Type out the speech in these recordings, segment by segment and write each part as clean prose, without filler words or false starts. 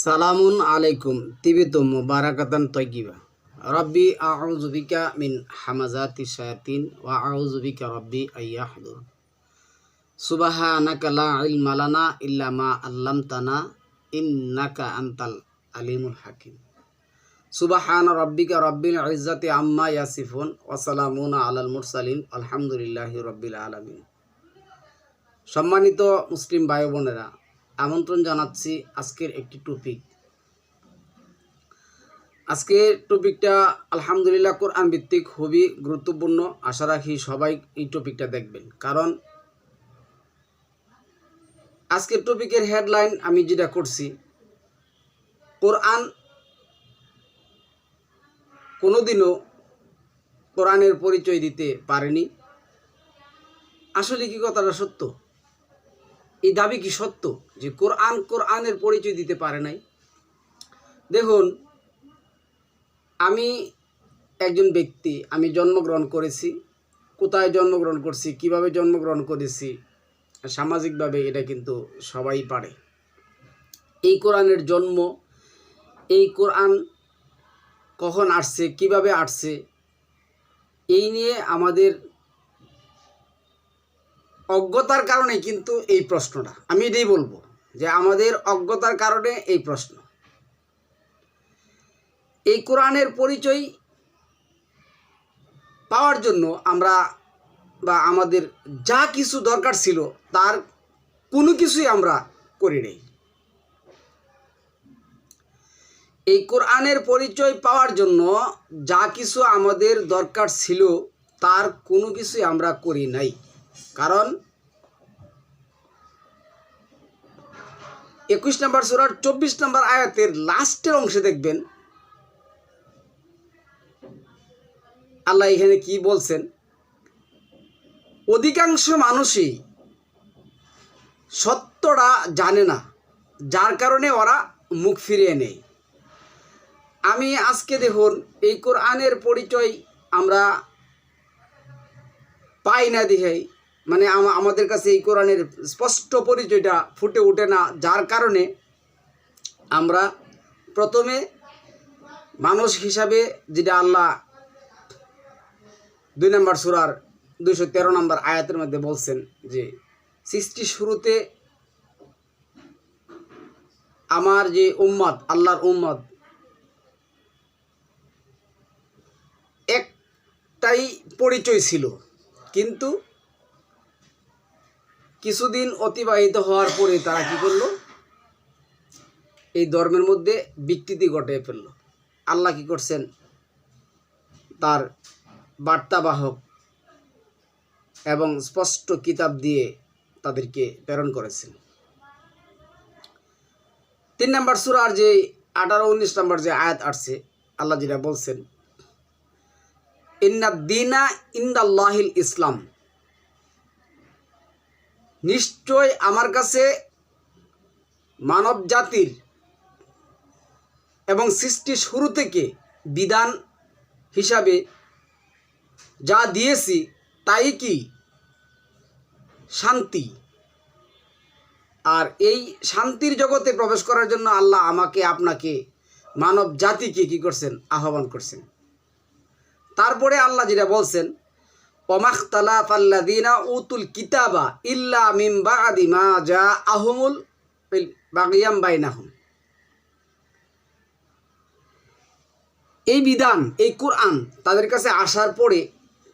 সালামুন আলাইকুম তিবিতুম মুবারাকাতান তয়্যিবা রব্বি আউযু বিকা মিন হামাযাতি শায়াতিন ওয়া আউযু বিকা রব্বি আইয়াহদুর সুবহানাকা লা ইলমা লানা ইল্লা মা আল্লামতানা ইন্নাকা আনতাল আলিমুল হাকিম সুবহান রব্বিকা রব্বিল ইজ্জাতি আম্মা ইয়াসিফুন ওয়া সালামুন আলাল মুরসালিন আলহামদুলিল্লাহি রব্বিল আলামিন। সম্মানিত মুসলিম ভাই বোনেরা, আমন্ত্রণ জানাচ্ছি আজকের একটি টপিক। আজকের টপিকটা আলহামদুলিল্লাহ কোরআন ভিত্তিক, খুবই গুরুত্বপূর্ণ। আশা রাখি সবাই এই টপিকটা দেখবেন, কারণ আজকের টপিকের হেডলাইন আমি যেটা করছি, কোরআন কোনোদিনও কোরআনের পরিচয় দিতে পারেনি। আসলে কি কথাটা সত্য? এই দাবি কি সত্য যে কোরআনের পরিচয় দিতে পারে নাই? দেখুন, আমি একজন ব্যক্তি, আমি জন্মগ্রহণ করেছি। কোথায় জন্মগ্রহণ করছি, কিভাবে জন্মগ্রহণ করেছি, সামাজিকভাবে এটা কিন্তু সবাই পারে। এই কোরআনের জন্ম, এই কোরআন কখন আসছে, কিভাবে আসছে, এই নিয়ে আমাদের অজ্ঞতার কারণে কিন্তু এই প্রশ্নটা, আমি এটাই বলবো যে আমাদের অজ্ঞতার কারণে এই প্রশ্ন। এই কোরআনের পরিচয় পাওয়ার জন্য আমরা বা আমাদের যা কিছু দরকার ছিল তার কোনো কিছুই আমরা করি নাই। এই কোরআনের পরিচয় পাওয়ার জন্য যা কিছু আমাদের দরকার ছিল তার কোনো কিছুই আমরা করি নাই। কারণ 21 নম্বর সূরার 24 নম্বর আয়াতের লাস্টের অংশে দেখবেন আল্লাহ এখানে কি বলছেন, অধিকাংশ মানুষই সত্যটা জানে না, যার কারণে ওরা মুখ ফিরিয়ে নেয়। আমি আজকে দেখুন, এই কোরআনের পরিচয় আমরা পাই না দেখাই, মানে আমাদের কাছে এই কোরআনের স্পষ্ট পরিচয়টা ফুটে ওঠে না, যার কারণে আমরা প্রথমে মানুষ হিসাবে, যেটা আল্লাহ 2 নম্বর সূরার 213 নম্বর আয়াতের মধ্যে বলছেন যে সৃষ্টির শুরুতে আমার যে উম্মত, আল্লাহর উম্মত, একটাই পরিচয় ছিল, কিন্তু কিছুদিন অতিবাহিত হওয়ার পরে তারা কি করলো, এই ধর্মের মধ্যে বিকৃতি ঘটিয়ে ফেললো। আল্লাহ কি করছেন, তার বার্তাবাহক এবং স্পষ্ট কিতাব দিয়ে তাদেরকে প্রেরণ করেছেন। 3 নম্বর সূরার যে 18-19 নম্বর যে আয়াত আসছে, আল্লাহ যেটা বলছেন, ইন্নাদ দীনা ইনদাল্লাহিল ইসলাম, নিশ্চয় আমার কাছে মানব জাতির এবং সৃষ্টির শুরু থেকে বিধান হিসাবে যা দিয়েছি তাই কি শান্তি। আর এই শান্তির জগতে প্রবেশ করার জন্য আল্লাহ আমাকে, আপনাকে, মানব জাতিকে কি করছেন, আহ্বান করছেন। তারপরে আল্লাহ যেটা বলছেন, ওমাখতালাফাল্লাযীনা উতুল কিতাবা ইল্লা মিন বা'দি মা জাআহুমুল বাগিয়াম বাইনাহুম। এই বিধান, এই কোরআন তাদের কাছে আসার পরে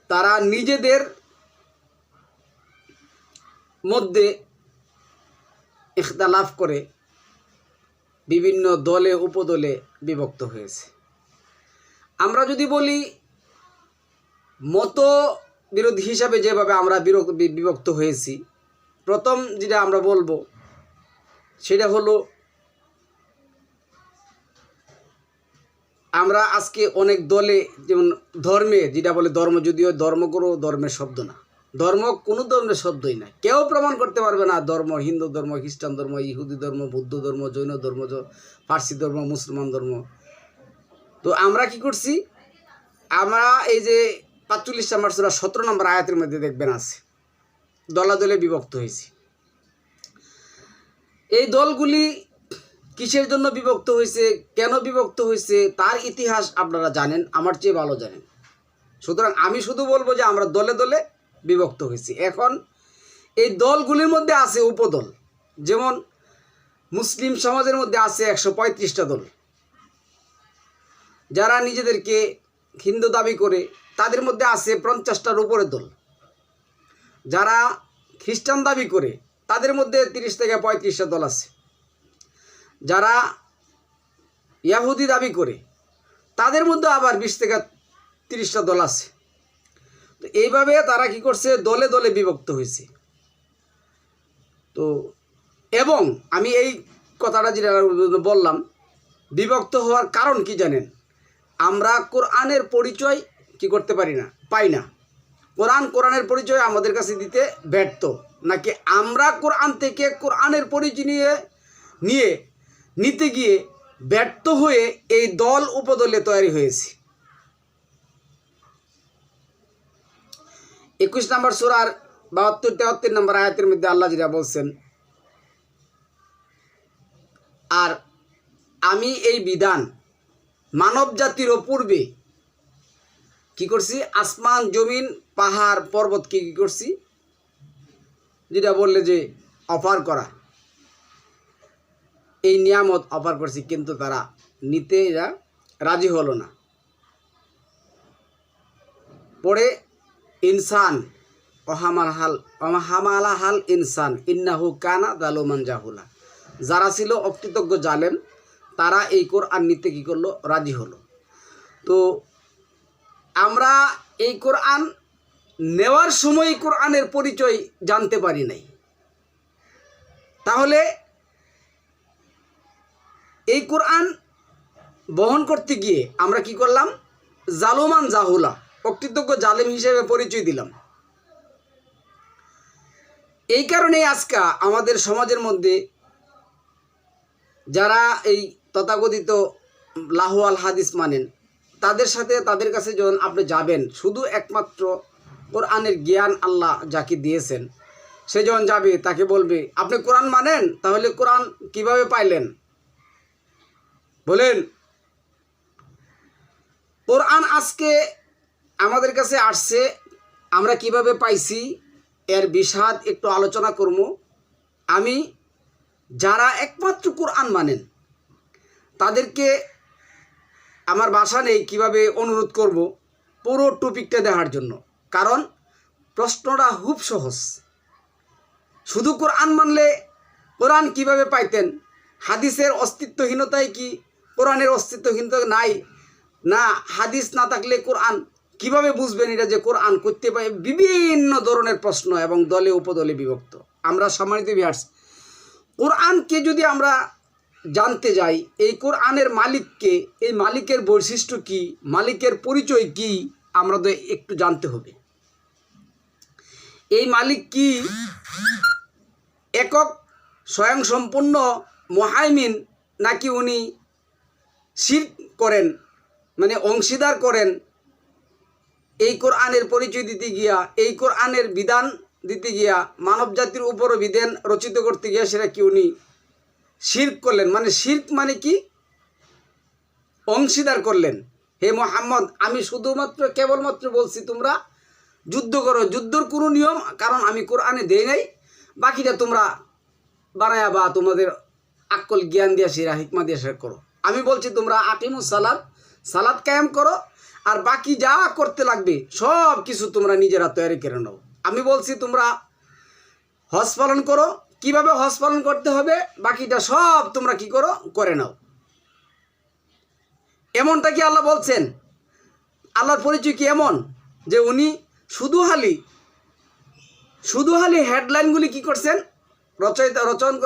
তারা নিজেদের মধ্যে ইখতিলাফ করে বিভিন্ন দলে উপদলে বিভক্ত হয়েছে। আমরা যদি বলি মত বিরোধী হিসাবে যেভাবে আমরা বিভক্ত হয়েছি, প্রথম যেটা আমরা বলবো সেটা হলো, আমরা আজকে অনেক দলে, যেমন ধর্মে যেটা বলে ধর্ম, যদিও ধর্ম কোনো ধর্মের শব্দ না, ধর্ম কোনো ধর্মের শব্দই না, কেউ প্রমাণ করতে পারবে না ধর্ম, হিন্দু ধর্ম, খ্রিস্টান ধর্ম, ইহুদি ধর্ম, বৌদ্ধ ধর্ম, জৈন ধর্ম, পার্সি ধর্ম, মুসলমান ধর্ম। তো আমরা কি করছি, আমরা এই যে 45 নম্বর সূরা 17 নম্বর আয়াতের মধ্যে দেখবেন আছে, দলাদলে বিভক্ত হয়েছি। এই দলগুলি কিসের জন্য বিভক্ত হয়েছে, কেন বিভক্ত হয়েছে, তার ইতিহাস আপনারা জানেন, আমার চেয়ে ভালো জানেন। সুতরাং আমি শুধু বলবো যে আমরা দলে দলে বিভক্ত হয়েছি। এখন এই দলগুলির মধ্যে আছে উপদল, যেমন মুসলিম সমাজের মধ্যে আছে 135টা দল, যারা নিজেদেরকে হিন্দু দাবি করে তাদের মধ্যে আছে 50টার উপরে দল, যারা খ্রিস্টান দাবি করে তাদের মধ্যে 30 থেকে 35টা দল আছে, যারা ইয়াহুদি দাবি করে তাদের মধ্যে আবার 20 থেকে 30টা দল আছে। তো এইভাবে তারা কি করছে, দলে দলে বিভক্ত হয়েছে। তো এবং আমি এই কথাটা যেটা বললাম, বিভক্ত হওয়ার কারণ কি জানেন? আমরা কোরআনের পরিচয় কি করতে পারি না, পাই না। কোরআনের পরিচয় আমাদের কাছে দিতে ব্যর্থ, নাকি আমরা কোরআন থেকে কোরআনের পরিচয় নিতে গিয়ে ব্যর্থ হয়ে এই দল উপদলে তৈরি হয়েছে। 21 নম্বর সূরার 72-73 নম্বর আয়াতের মধ্যে আল্লাহ যেটা বলছেন, আর আমি এই বিধান মানব জাতির পূর্বে কি করছি, আসমান জমিন পাহাড় পর্বতকে কি করছি, যেটা বললে যে অফার করা, এই নিয়ামত অফার করছি, কিন্তু তারা নিতে রাজি হলো না। পরে ইনসান হামালাহাল ইনসান ইন্নাহু কানা যালুমান জাহুলা, যারা ছিল অকৃতজ্ঞ জালেম, তারা এই কোরআন নিতে কী করলো, রাজি হলো। তো আমরা এই কোরআন নেওয়ার সময় কোরআনের পরিচয় জানতে পারি নাই, তাহলে এই কোরআন বহন করতে গিয়ে আমরা কি করলাম, জালুমান জাহুলা, অকৃতজ্ঞ জালেম হিসেবে পরিচয় দিলাম। এই কারণে আজকে আমাদের সমাজের মধ্যে যারা এই তথাকথিত লাহুয়াল হাদিস মানেন, তাদের কাছে যখন আপনি যাবেন, শুধু একমাত্র কোরআনের জ্ঞান আল্লাহ যাকে দিয়েছেন, সে যখন যাবে তাকে বলবে আপনি কোরআন মানেন, তাহলে কোরআন কিভাবে পাইলেন বলেন? কোরআন আজকে আমাদের কাছে আসছে, আমরা কিভাবে পাইছি এর বিষাদ একটু আলোচনা করব। আমি যারা একমাত্র কোরআন মানেন তাদেরকে আমার ভাষা নেই কিভাবে অনুরোধ করব পুরো টপিকটা দেখার জন্য, কারণ প্রশ্নটা খুব সহজ। শুধু কোরআন মানলে কোরআন কিভাবে পাইতেন? হাদিসের অস্তিত্বহীনতায় কি কোরআনের অস্তিত্বহীনতা নাই? না, হাদিস না থাকলে কোরআন কিভাবে বুঝবেন এটা যে কোরআন করতে পারে? বিভিন্ন ধরনের প্রশ্ন এবং দলে উপদলে বিভক্ত। আমরা সম্মানিত ভিউয়ার্স, কোরআনকে যদি আমরা জানতে যাই, এই কোরআনের মালিককে, এই মালিকের বৈশিষ্ট্য কি, মালিকের পরিচয় কি, আমাদের একটু জানতে হবে। এই মালিক কি একক স্বয়ংসম্পূর্ণ মুহাইমিন, নাকি উনি শিরক করেন, মানে অংশীদার করেন এই কোরআনের পরিচয় দিতে গিয়া, এই কোরআনের বিধান দিতে গিয়া, মানব জাতির উপরও বিধান রচিত করতে গিয়া সেটা কি উনি শিরক করলেন? মানে শিরক মানে কি, অংশীদার করলেন। হে মুহাম্মদ, আমি শুধুমাত্র কেবলমাত্র বলছি তোমরা যুদ্ধ করো, যুদ্ধর কোনো নিয়ম কারণ আমি কোরআনে দেই নাই, বাকিটা তোমরা বানায়া বা তোমাদের আকল জ্ঞান দিয়া সেরা হিকমা দিয়া সেরা করো। আমি বলছি তোমরা আকিমুস সালাত কায়েম করো, আর বাকি যা করতে লাগবে সব কিছু তোমরা নিজেরা তৈরি করে নাও। আমি বলছি তোমরা হজ পালন করো, কিভাবে হজ পালন করতে হবে বাকিটা সব তোমরা কি করো, করে নাও। এমনটা কি আল্লাহ বলছেন? আল্লাহর পরিচয় কি এমন যে উনি শুধু হালি হেডলাইনগুলি কি করছেন,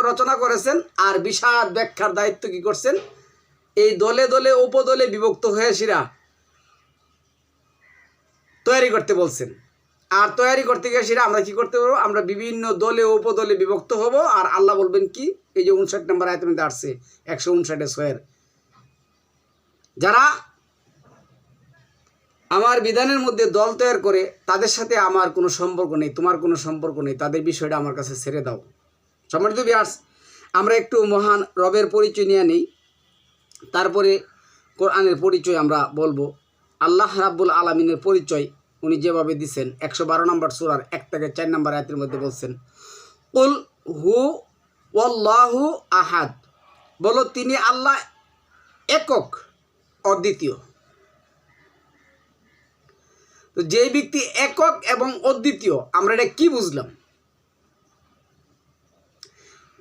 রচনা করেছেন, আর বিশাল ব্যাখ্যার দায়িত্ব কি করছেন এই দলে দলে উপদলে বিভক্ত হয়ে সেরা তৈরি করতে বলছেন। আর তৈরি করতে গিয়ে সেটা আমরা কি করতে পারবো, আমরা বিভিন্ন দলে উপদলে বিভক্ত হব। আর আল্লাহ বলবেন কি, এই যে 59 নম্বর আয়াতের মধ্যে আসছে 159 যারা আমার বিধানের মধ্যে দল তৈরি করে তাদের সাথে আমার কোনো সম্পর্ক নেই, তোমার কোনো সম্পর্ক নেই, তাদের বিষয়টা আমার কাছে ছেড়ে দাও। সম্মানিত ভিউয়ার্স, আমরা একটু মহান রবের পরিচয় নিয়ে নিই, তারপরে কোরআনের পরিচয় আমরা বলবো। আল্লাহ রাব্বুল আলামিনের পরিচয় উনি যেভাবে দিচ্ছেন 112 নম্বর সূরার 1 থেকে 4 নম্বর আয়াতের মধ্যে বলছেন, কুল হু ওয়াল্লাহু আহাদ, বলো তিনি আল্লাহ একক অদ্বিতীয়। তো যেই ব্যক্তি একক এবং অদ্বিতীয়, আমরা এটা কি বুঝলাম?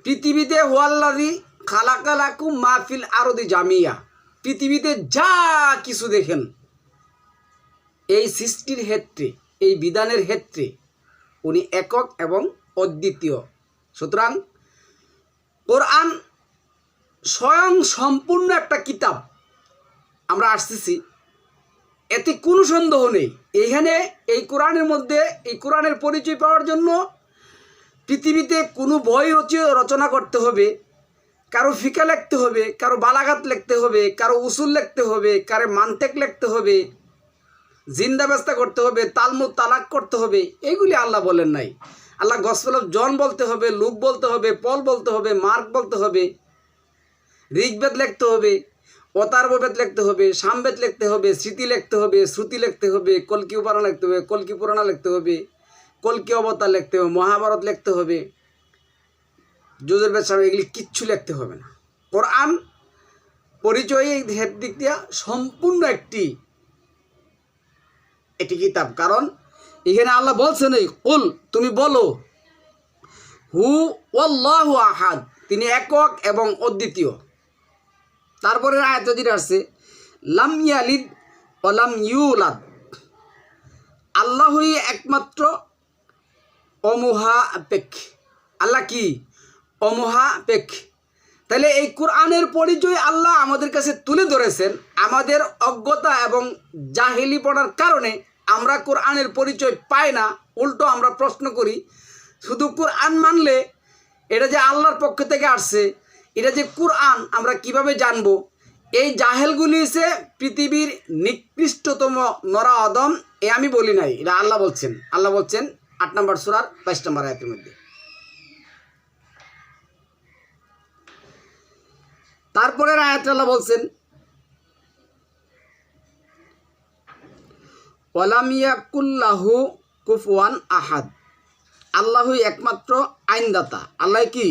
পৃথিবীতে হুয়াল্লাযী খালাকালাকুম মা ফিল আরদি জামিয়া, পৃথিবীতে যা কিছু দেখেন এই সৃষ্টির ক্ষেত্রে, এই বিধানের ক্ষেত্রে উনি একক এবং অদ্বিতীয়। সুতরাং কোরআন স্বয়ং সম্পূর্ণ একটা কিতাব, আমরা আসতেছি, এতে কোনো সন্দেহ নেই। এইখানে এই কোরআনের মধ্যে, এই কোরআনের পরিচয় পাওয়ার জন্য পৃথিবীতে কোনো বই রচনা করতে হবে, কারো ফিকা লিখতে হবে, কারো বালাগাত লিখতে হবে, কারো উসুল লিখতে হবে, কারো মান্তেক লিখতে হবে, জিন্দা ব্যস্তা করতে হবে, তালমুদ তালাক করতে হবে, এইগুলি আল্লাহ বলেন নাই। আল্লাহ গসপেল অফ জন বলতে হবে, লুক বলতে হবে, পল বলতে হবে, মার্ক বলতে হবে, ঋগ্বেদ লিখতে হবে, অতার্ববেদ লিখতে হবে, সামবেদ লিখতে হবে, স্মৃতি লিখতে হবে, শ্রুতি লিখতে হবে, কল্কি উপারণ লিখতে হবে, কল্কি পুরাণ লিখতে হবে, কল্কি অবতার লিখতে হবে, মহাভারত লিখতে হবে, যুজুরবেদ সাহেব, এগুলি কিচ্ছু লিখতে হবে না। কোরআন পরিচয় এই দিক দিয়ে সম্পূর্ণ একটি কিতাব। কারণ এখানে আল্লাহ বলছেন, এই কুল, তুমি বলো, হু ওয়াল্লাহু আহাদ, তিনি একক এবং অদ্বিতীয়। তারপরে আয়াত যেটা আসছে, লাম ইয়ালিদ ওয়া লাম ইউলাদ, আল্লাহই একমাত্র অমুহাপেক্ষ। আল্লাহ কি? অমুহাপেক্ষ। তাহলে এই কোরআনের পরিচয় আল্লাহ আমাদের কাছে তুলে ধরেছেন। আমাদের অজ্ঞতা এবং জাহেলি পড়ার কারণে আমরা কোরআনের পরিচয় পাই না, উল্টো আমরা প্রশ্ন করি। শুধু কোরআন মানলে এটা যে আল্লাহর পক্ষ থেকে আসছে, এটা যে কোরআন, আমরা কিভাবে জানবো? এই জাহেলগুলি হচ্ছে পৃথিবীর নিকৃষ্টতম নরা আদম। এ আমি বলি নাই, এটা আল্লাহ বলছেন। আল্লাহ বলছেন 8 নম্বর সূরার 22 নম্বর আয়াতের মধ্যে। তারপরের আয়াতে আল্লাহ বলছেন, ওয়ালাম ইয়াকুল্লাহু কুফুয়ান আহাদ, আল্লাহই একমাত্র আইনদাতা। আল্লাহ কি?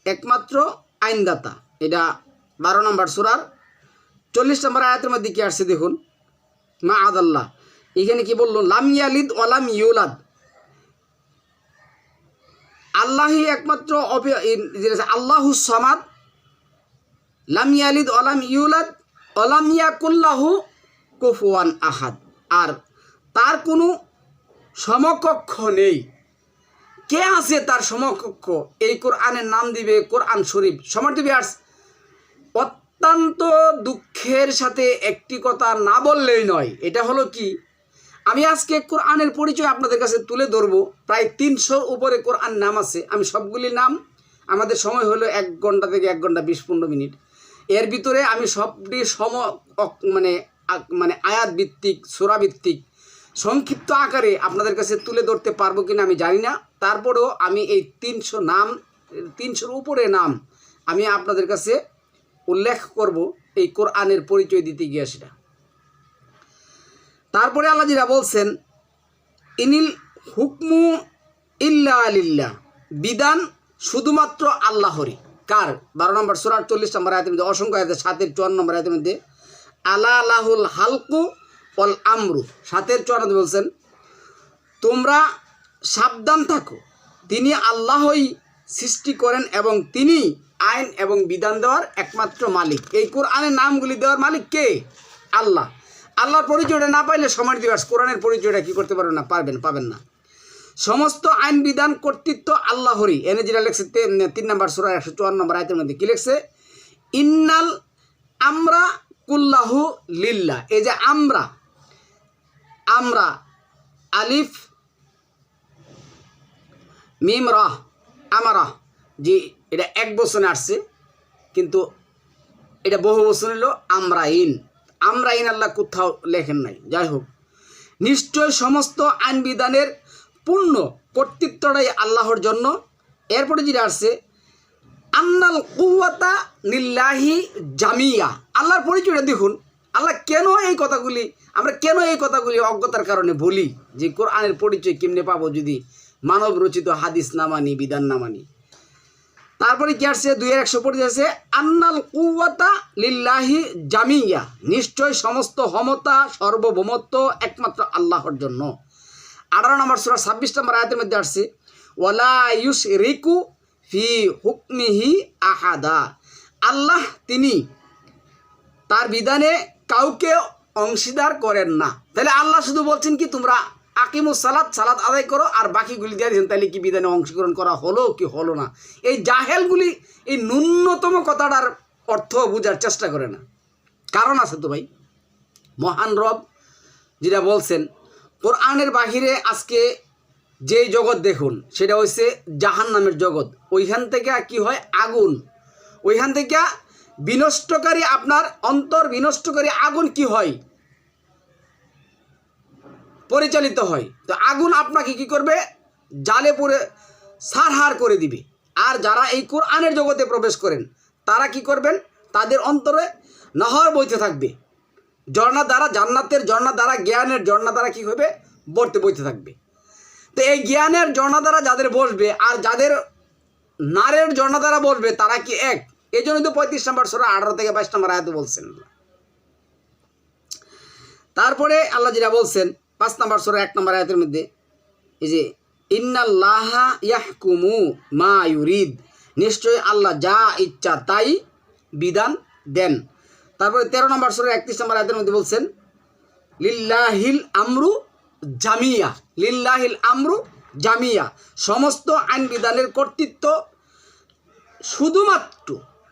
একমাত্র আইনদাতা। এটা 12 নম্বর সূরার 40 নম্বর আয়াতের মধ্যে কি আসছে দেখুন, মা আদাল্লাহ। এখানে কি বললো? লাম ইয়ালিদ ওয়ালাম ইউলাদ, আল্লাহই একমাত্র আল্লাহুস সামাদ, লাম ইয়ালিদ ওয়ালাম ইউলাদ ওয়ালাম ইয়াকুল্লাহু কুফুয়ান আহাদ, আর তার কোনো সমকক্ষ নেই। কে আছে তার সমকক্ষ? এই কোরআনের নাম দিবে কোরআন শরীফ। সমর্থ বিয়ার্স, অত্যন্ত দুঃখের সাথে একটি কথা না বললেই নয়। এটা হলো কি, আমি আজকে কোরআনের পরিচয় আপনাদের কাছে তুলে ধরবো। প্রায় 300 উপরে কোরআন নাম আছে। আমি সবগুলি নাম, আমাদের সময় হলো 1 ঘন্টা থেকে 1 ঘন্টা 20-15 মিনিট। এর ভিতরে আমি সবটি মানে আয়াত ভিত্তিক, সূরা ভিত্তিক সংক্ষিপ্ত আকারে আপনাদের কাছে তুলে ধরতে পারবো কিনা আমি জানি না। তারপরেও আমি এই 300 নাম, 300-র উপরে নাম আমি আপনাদের কাছে উল্লেখ করব এই কোরআনের পরিচয় দিতে গিয়ে। সেটা তারপরে আল্লাহ যেটা বলছেন, ইনিল হুকমু ইল্লা লিল্লাহ, বিধান শুধুমাত্র আল্লাহরই। কার? 12 নম্বর সূরার 40 নম্বর আয়াতের মধ্যে, অসংখ্য আয়াতে, 7-এর 54 নম্বর আয়াতের মধ্যে, আলা লাহুল হালকু ওয়াল আমরু, 7-এর 54 বলছেন, তোমরা সাবধান থাকো, তিনি আল্লাহই সৃষ্টি করেন এবং তিনি আইন এবং বিধান দেওয়ার একমাত্র মালিক। এই কোরআনের নামগুলি দেওয়ার মালিক কে? আল্লাহ। আল্লাহর পরিচয়টা না পাইলে সমাজ দিবস কোরআনের পরিচয়টা কি করতে পারবেন না? পাবেন না। সমস্ত আইন বিধান কর্তৃত্ব আল্লাহরই। এনে যেটা লেখছে 3 নম্বর সূরা 154 নম্বর আয়াতের মধ্যে কি লেখছে? ইন্নাল আমরা কুল্লাহু লিল্লাহ। এই যে আমরা আলিফ মিম রা, আমারা, যে এটা এক বচনে আসছে, কিন্তু এটা বহু বচন হলো আমরাইন। আল্লাহ কোথাও লেখেন নাই। যাই হোক, নিশ্চয় সমস্ত আইন বিধানের পূর্ণ কর্তৃত্বটাই আল্লাহর জন্য। এরপরে যেটা আসছে, আন্নাল কুওয়াতা লিল্লাহি জামিয়া। আল্লাহর পরিচয়টা দেখুন। আল্লাহ কেন এই কথাগুলি, আমরা কেন এই কথাগুলি অজ্ঞতার কারণে বলি যে কোরআনের পরিচয় কেমনে পাবো যদি মানব রচিত হাদিস না মানি, বিধান না মানি। তারপরে কি আসছে 2-1 আছে আন্নাল কুওয়াতা লিল্লাহি জামিয়া, নিশ্চয় সমস্ত ক্ষমতা সর্বভৌমত্ব একমাত্র আল্লাহর জন্য। 18 নম্বর সূরা 26 নম্বর আয়াতের মধ্যে আসছে ওয়ালা ইউশরিকু ফি হুকমিহি আহাদা। আল্লাহ তিনি তার বিধানে কাউকে অংশীদার করেন না। তাহলে আল্লাহ শুধু বলছেন কি তোমরা আকিমুস সালাত, সালাত আদায় করো, আর বাকিগুলি দিয়ে দিয়েছেন। তাহলে কি বিধানে অংশগ্রহণ করা হলো কি হলো না? এই জাহেলগুলি এই ন্যূনতম কথাটার অর্থ বোঝার চেষ্টা করে না। কারণ আছে তো ভাই, মহান রব যেটা বলছেন কোরআনের বাহিরে আজকে যেই জগৎ দেখুন সেটা হচ্ছে জাহান্নামের জগৎ। ওইখান থেকে কি হয়? আগুন। ওইখান থেকে বিনষ্টকারী, আপনার অন্তর বিনষ্টকারী আগুন কি হয়? পরিচালিত হয়। তো আগুন আপনাকে কি করবে? জালে পুড়ে সারহার করে দিবে। আর যারা এই কোরআনের জগতে প্রবেশ করেন তারা কি করবেন? তাদের অন্তরে নহর বইতে থাকবে, ঝর্ণা দ্বারা, জান্নাতের ঝর্ণা দ্বারা, জ্ঞানের ঝর্ণা দ্বারা কি হবে? বইতে থাকবে। তো এই জ্ঞানের ঝর্ণা দ্বারা যাদের বসবে আর যাদের নারের ঝর্ণা দ্বারা বসবে তারা কি এক? এই জন্য তো 35 নম্বর সূরা 18-22 নম্বর আয়াতে বলছেন। তারপরে আল্লাহ যেটা বলছেন 5 নম্বর সূরা 1 নম্বর আয়াতের মধ্যে, এই যে ইন্নাল্লাহা ইয়াহকুমু মা ইউরিদ, নিশ্চয়ই আল্লাহ যা ইচ্ছা তাই বিধান দেন। তারপরে 13 নম্বর সূরা 31 নম্বর আয়াতের মধ্যে বলছেন লিল্লাহিল আমরু জামিয়া, লিল্লাহিল আমরু জামিয়া, সমস্ত আইন বিধানের কর্তৃত্ব শুধুমাত্র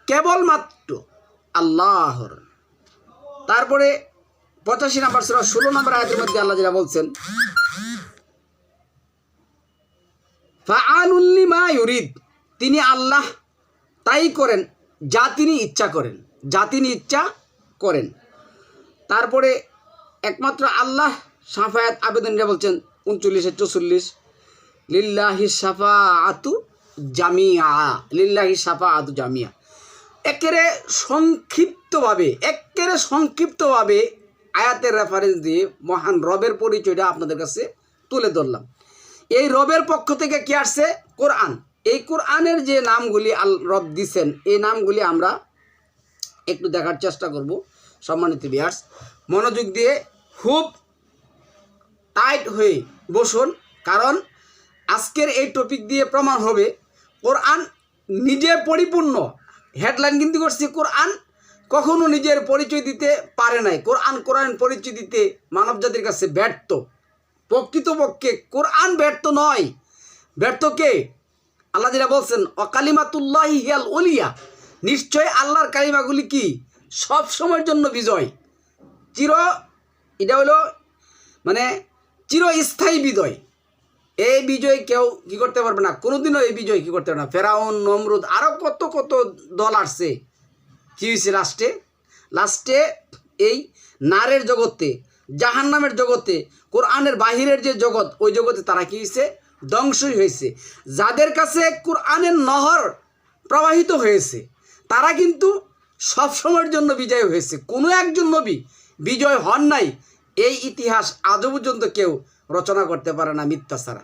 কেবলমাত্র আল্লাহর। তারপরে 85 নম্বর সূরা 16 নম্বর আয়াতের মধ্যে আল্লাহ যেটা বলছেন ফাআলুল লিমা ইউরিদ, তিনি আল্লাহ তাই করেন যা তিনি ইচ্ছা করেন, যা তিনি ইচ্ছা করেন। তারপরে একমাত্র আল্লাহ শাফায়াত আবেদন যেটা বলছেন 39-44 লিল্লাহি শাফাআতু জামিয়া, লিল্লাহি শাফাআতু জামিয়া। একেবারে সংক্ষিপ্তভাবে আয়াতের রেফারেন্স দিয়ে মহান রবের পরিচয়টা আপনাদের কাছে তুলে ধরলাম। এই রবের পক্ষ থেকে কি আসছে? কোরআন। এই কোরআনের যে নামগুলি রব দিছেন এই নামগুলি আমরা একটু দেখার চেষ্টা করব। সম্মানিত ভিউয়ার্স, মনোযোগ দিয়ে খুব টাইট হয়ে বসুন, কারণ আজকের এই টপিক দিয়ে প্রমাণ হবে কোরআন নিজে পরিপূর্ণ। হেডলাইন কিন্তু করছি কোরআন কখনো নিজের পরিচয় দিতে পারে নাই। কোরআন পরিচয় দিতে মানব জাতির কাছে ব্যর্থ। প্রকৃতপক্ষে কোরআন ব্যর্থ নয়, ব্যর্থ কে? আল্লাহ যেটা বলছেন অকালিমাতুল্লাহি হিয়াল উলিয়া, নিশ্চয় আল্লাহর কালিমাগুলি কি সব সময়ের জন্য বিজয়, এটা হলো মানে চিরস্থায়ী বিজয়। এই বিজয় কেউ কি করতে পারবে না, কোনোদিনও এই বিজয় কি করতে পারবে না। ফেরাউন, নমরুদ, আরও কত দল আসছে। কি হয়েছে লাস্টে এই নারের জগতে, জাহান্নামের জগতে, কোরআনের বাহিরের যে জগৎ, ওই জগতে তারা কি হয়েছে? ধ্বংসই হয়েছে। যাদের কাছে কোরআনের নহর প্রবাহিত হয়েছে তারা কিন্তু সব সময়ের জন্য বিজয় হয়েছে। কোনো একজন নবী বিজয় হন নাই, এই ইতিহাস আজও পর্যন্ত কেউ রচনা করতে পারে না মিথ্যা ছাড়া।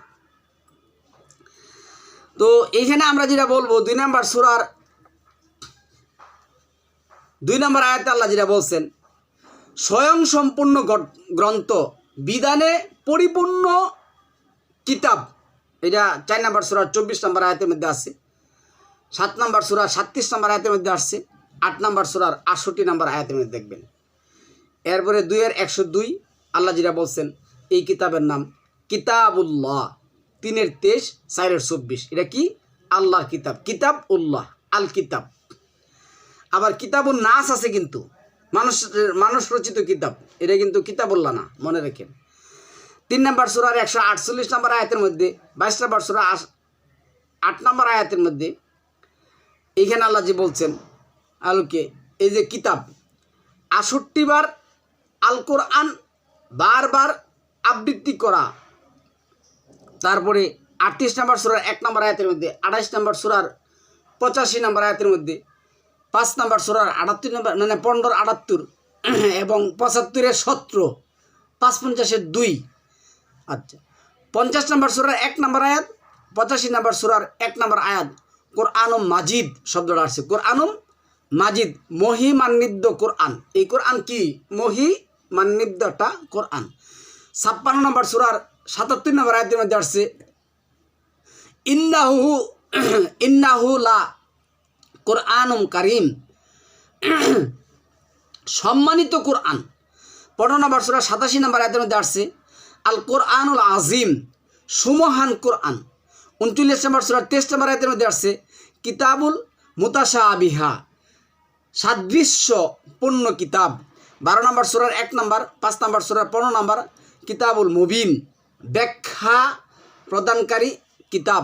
তো এইখানে আমরা যেটা বলবো 2 নম্বর সূরার 2 নম্বর আয়াতে আল্লাহ যেটা বলছেন স্বয়ং সম্পূর্ণ গ্রন্থ, বিধানে পরিপূর্ণ কিতাব। এটা 4 নম্বর সূরা 24 নম্বর আয়াতের মধ্যে আছে, 7 নম্বর সূরা 37 নম্বর আয়াতের মধ্যে আসছে, 8 নম্বর সূরার 68 নম্বর আয়াতের মধ্যে দেখবেন। এরপরে 2-102 আল্লাহ যেটা বলছেন এই কিতাবের নাম কিতাবুল্লাহ, 3-23-4-24। এটা কি? আল্লাহর কিতাব, কিতাব উল্লাহ আল কিতাব। আবার কিতাবুন নাস আছে, কিন্তু মানুষ রচিত কিতাব, এটা কিন্তু কিতাবুল্লাহ না, মনে রাখেন। 3 নম্বর সূরার 148 নম্বর আয়াতের মধ্যে, 22 নম্বর সূরা 8 নম্বর আয়াতের মধ্যে এইখানে আল্লাহ যে বলছেন আলোকে এই যে কিতাব 68 বার আল কোরআন বারবার আবৃত্তি করা। তারপরে 38 নম্বর সূরার 1 নম্বর আয়াতের মধ্যে, 28 নম্বর সূরার 85 নম্বর আয়াতের মধ্যে, 5 নম্বর সূরার 78 নম্বর মানে 15 78 এবং 75 17, 550 2। আচ্ছা, 50 নম্বর সূরার 1 নম্বর আয়াত, 85 নম্বর সূরার 1 নম্বর আয়াত কোরআনুম মাজিদ শব্দটা আসছে। কোরআনুম মাজিদ, মহিমান্বিত কোরআন। এই কোরআন কি? মহিমান্বিতটা কোরআন। 56 নম্বর সূরার 77 নম্বর আয়াতের মধ্যে আসছে ইন্নাহু লা কোরআনুম কারীম, সম্মানিত কোরআন। 15 নম্বর সূরা 87 নম্বর আয়াতের মধ্যে আসছে আল কোরআনুল আজিম, সুমহান কোরআন। 39 নম্বর সূরা 23 নম্বর আয়াতের মধ্যে আসছে কিতাবুল মুতাশাবিহা, সাদৃশ্যপূর্ণ কিতাব। 12 নম্বর সূরার 1 নম্বর, 5 নম্বর সূরার 15 নম্বর কিতাবুল মুবিন, ব্যাখ্যা প্রদানকারী কিতাব।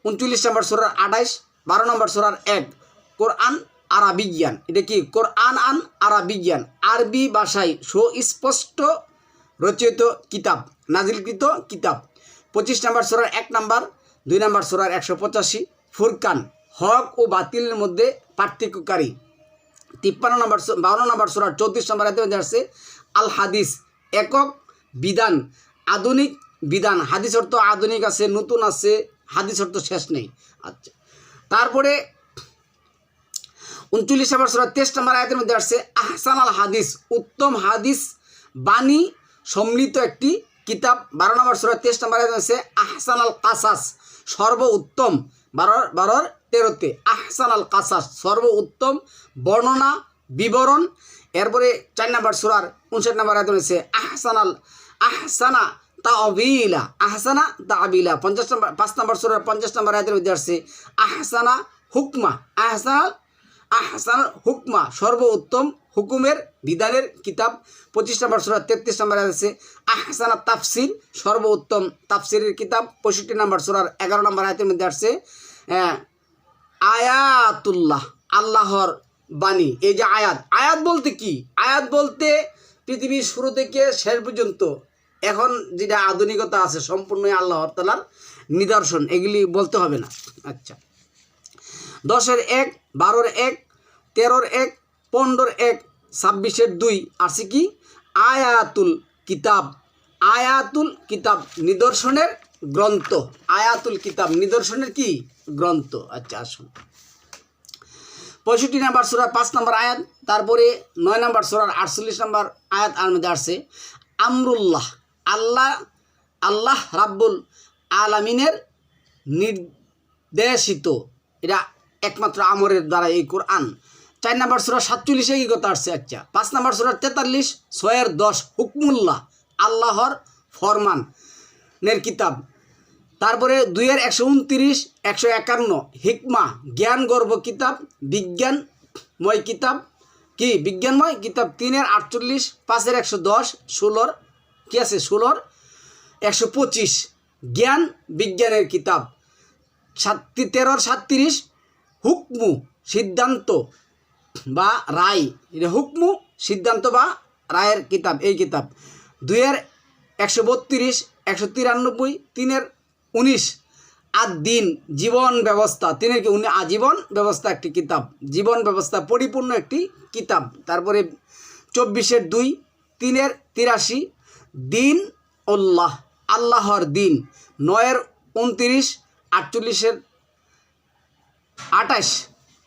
39 নম্বর সূরার 28, 12 নম্বর সূরার 1 কোরআন আরবিয়ান। এটা কি? কোরআন আরবিয়ান, আরবি ভাষায় সুস্পষ্ট রচিত কিতাব, নাজিলকৃত কিতাব। 25 নম্বর সূরার 1 নম্বর, 2 নম্বর সূরার 185 ফুরকান, হক ও বাতিলের মধ্যে পার্থক্যকারী। 52 নম্বর সূরার 34 নম্বর আয়াতে আসছে আল হাদিস, একক বিধান, আধুনিক বিধান। হাদিস অর্থ আধুনিক আছে, নতুন আছে, হাদিস অর্থ শেষ নেই। আচ্ছা, তারপরে 39 নম্বর সূরা 23 নম্বর আয়াতের মধ্যে আসছে আহসান আল হাদিস, উত্তম হাদিস বাণী সম্মিলিত একটি কিতাব। 12 নম্বর সূরা 23 নম্বর আয়াতে আছে আহসান আল কাসাস, সর্ব উত্তম। 12-13 আহসান আল কাসাস, সর্ব উত্তম বর্ণনা বিবরণ। এরপরে 4 নম্বর সূরার 59 নম্বর আয়াতে আছে আহসানা তাবিলা, আহসানা তাবিলা। 5 নম্বর সূরার 50 নম্বর আয়াতের মধ্যে আসছে আহসানা হুকমা, আহসান হুকমা, সর্ব উত্তম হুকুমের বিধানের কিতাব। 25 নম্বর সূরা 33 নম্বর আয়াতে আছে আহসানা তাফসির, সর্ব উত্তম তাফসিরের কিতাব। 65 নম্বর সূরার 11 নম্বর আয়াতের মধ্যে আসছে আয়াতুল্লাহ, আল্লাহর বাণী। এই যে আয়াত বলতে কি? আয়াত বলতে পৃথিবীর শুরু থেকে শেষ পর্যন্ত এখন যেটা আধুনিকতা আছে সম্পূর্ণই আল্লাহর তাআলার নিদর্শন, এগুলি বলতে হবে না। আচ্ছা, 10-1, 12-1, 13-1, 15-1, 26-2 আসছে কি? আয়াতুল কিতাব, আয়াতুল কিতাব নিদর্শনের গ্রন্থ, আয়াতুল কিতাব নিদর্শনের কি? গ্রন্থ। আচ্ছা, আসুন 65 নম্বর সূরার 5 নম্বর আয়াত, তারপরে 9 নম্বর সূরার 48 নম্বর আয়াত আর মধ্যে আসছে আমরুল্লাহ, আল্লাহ রাব্বুল আলামিনের নির্দেশিত, এটা একমাত্র আমরের দ্বারা এই কোরআন। 4 নম্বর সূরা 47 কি কথা আসছে। আচ্ছা, 5 নম্বর সূরা 43, 6-10 হুকমুল্লাহ, আল্লাহর ফরমানের কিতাব। তারপরে 2-129, 151 হিকমা, জ্ঞান গর্ভ কিতাব, বিজ্ঞানময় কিতাব। কি? বিজ্ঞানময় কিতাব। 3-48, 5-110, 16 কি আছে? 16-125 জ্ঞান বিজ্ঞানের কিতাব। 13-37 হুকমু, সিদ্ধান্ত বা রায়, এটা হুকমু সিদ্ধান্ত বা রায়ের কিতাব, এই কিতাব। 2-132, 193, 3-19 আদ-দিন, জীবন ব্যবস্থা। 3-19 আজীবন ব্যবস্থা একটি কিতাব, জীবন ব্যবস্থা পরিপূর্ণ একটি কিতাব। তারপরে 24-2, 3-83 দিন উল্লাহ, আল্লাহর দিন। 9-29, 48-28,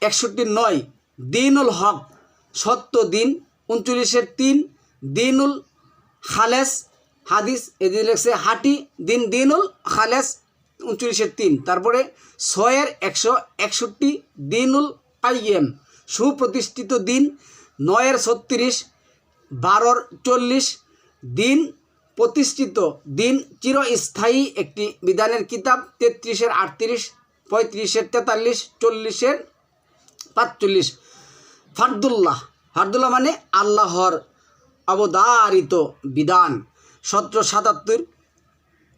61-9 দিনুল হক, সত্য দিন। 39-3 দিনুল খালেস, হাদিস এদিকে লেখছে হাটি দিন, দিনুল খালেস। 39-3 তারপরে 6-161 দিনুল কাইয়্যিম, সুপ্রতিষ্ঠিত দিন। 9-36, 12-40 দিন প্রতিষ্ঠিত দিন, চিরস্থায়ী একটি বিধানের কিতাব। 33-38, 35-43, 40-45 ফারদুল্লাহ, ফারদুল্লাহ মানে আল্লাহর অবধারিত বিধান। 17-77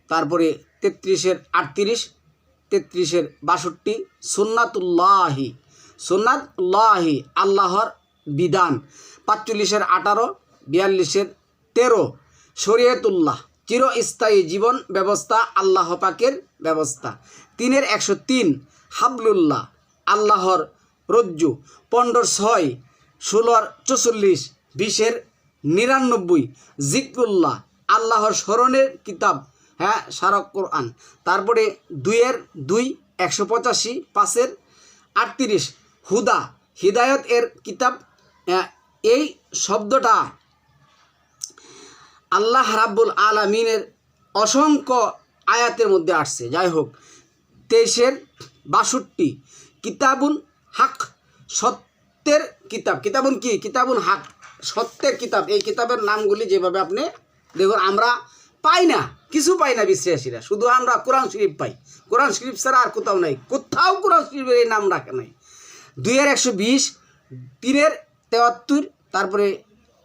তারপরে 33-38, 33-62 সুন্নাতুল্লাহি, সুন্নাতুল্লাহি আল্লাহর বিধান। 45-18, 42-13 শরীয়তুল্লাহ, চিরস্থায়ী জীবন ব্যবস্থা, আল্লাহ পাকের ব্যবস্থা। 3-103 হাবলুল্লাহ, আল্লাহর রজ্জু, 15 6 16 20 99 জিক্রুল্লাহ আল্লাহর স্মরণের কিতাব, হ্যাঁ সারক কোরআন। তারপরে 2 185 5 38 হুদা হিদায়ত এর কিতাব। এই শব্দটা আল্লাহ রাব্বুল আলামিনের অসংখ্য আয়াতের মধ্যে আসছে। যাই হোক, 23 62 কিতাবুন হাক সত্যের কিতাব। কিতাবুন কি? কিতাবুন হাক সত্যের কিতাব। এই কিতাবের নামগুলি যেভাবে আপনি দেখুন, আমরা পাই না, কিছু পাই না বিশ্বাসীরা, শুধু আমরা কোরআন শরীফ পাই। কোরআন শরীফ ছাড়া আর কোথাও নাই, কোথাও কোরআন শরীফের এই নাম রাখে নাই। 2 120 3 73 তারপরে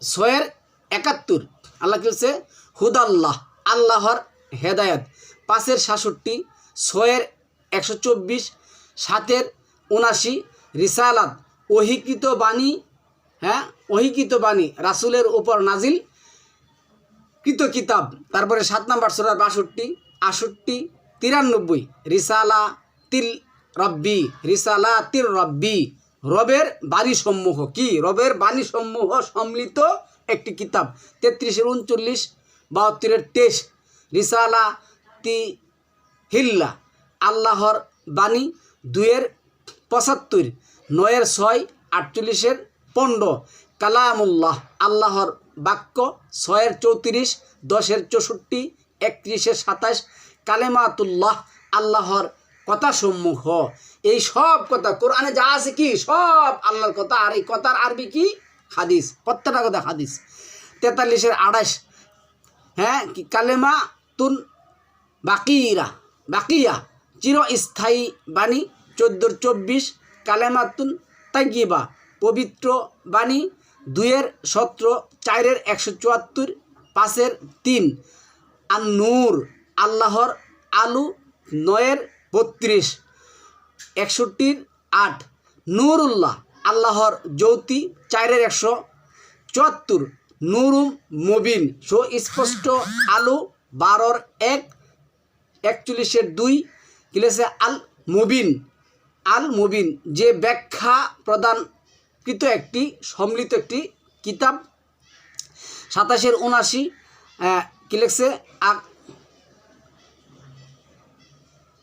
6 71 আল্লাহ কি বলছে? হুদাল্লাহ আল্লাহর হেদায়ত। 5 66 6 124 7 79 রিসালাত ওহিকৃত বাণী, হ্যাঁ ওহিকৃত বাণী রাসূলের উপর নাজিল কৃত কিতাব। তারপরে 7 নম্বর সূরা 62 68 93 রিসালাতিল রব্বি রিসালাতির রব্বি রবের বাণী সমূহ। কি? রবের বাণী সমূহ সম্মিলিত একটি কিতাব। 33 39 72 23 রিসালাতি হিল্লা আল্লাহর বাণী। 2 75 9 6 48 15 কালামুল্লাহ আল্লাহর বাক্য। 6 34 10 64 31 27 কালেমাতুল্লাহ আল্লাহর কথা সমূহ। এই সব কথা কোরআনে যা আছে কি সব আল্লাহর কথা, আর এই কথার আরবি কি? হাদিস, প্রত্যেকটা কথা হাদিস। 43 28 হ্যাঁ কি? কালেমা তুন বাকিয়া চিরস্থায়ী বাণী। 14 24 কালেমাতুন তাইয়্যিবা পবিত্র বাণী। 2 17 4 174 5 3 আন নূর আল্লাহর আলু। 9 32 61 8 নূরুল্লাহ আল্লাহর জ্যোতি। 4 174 নূরুম মুবিন সুস্পষ্ট আলু। 12 1 41 2 কি লেখছে? আল মুবিন যে ব্যাখ্যা প্রদানকৃত একটি সম্মিলিত একটি কিতাব। 27 79 কি লেখছে?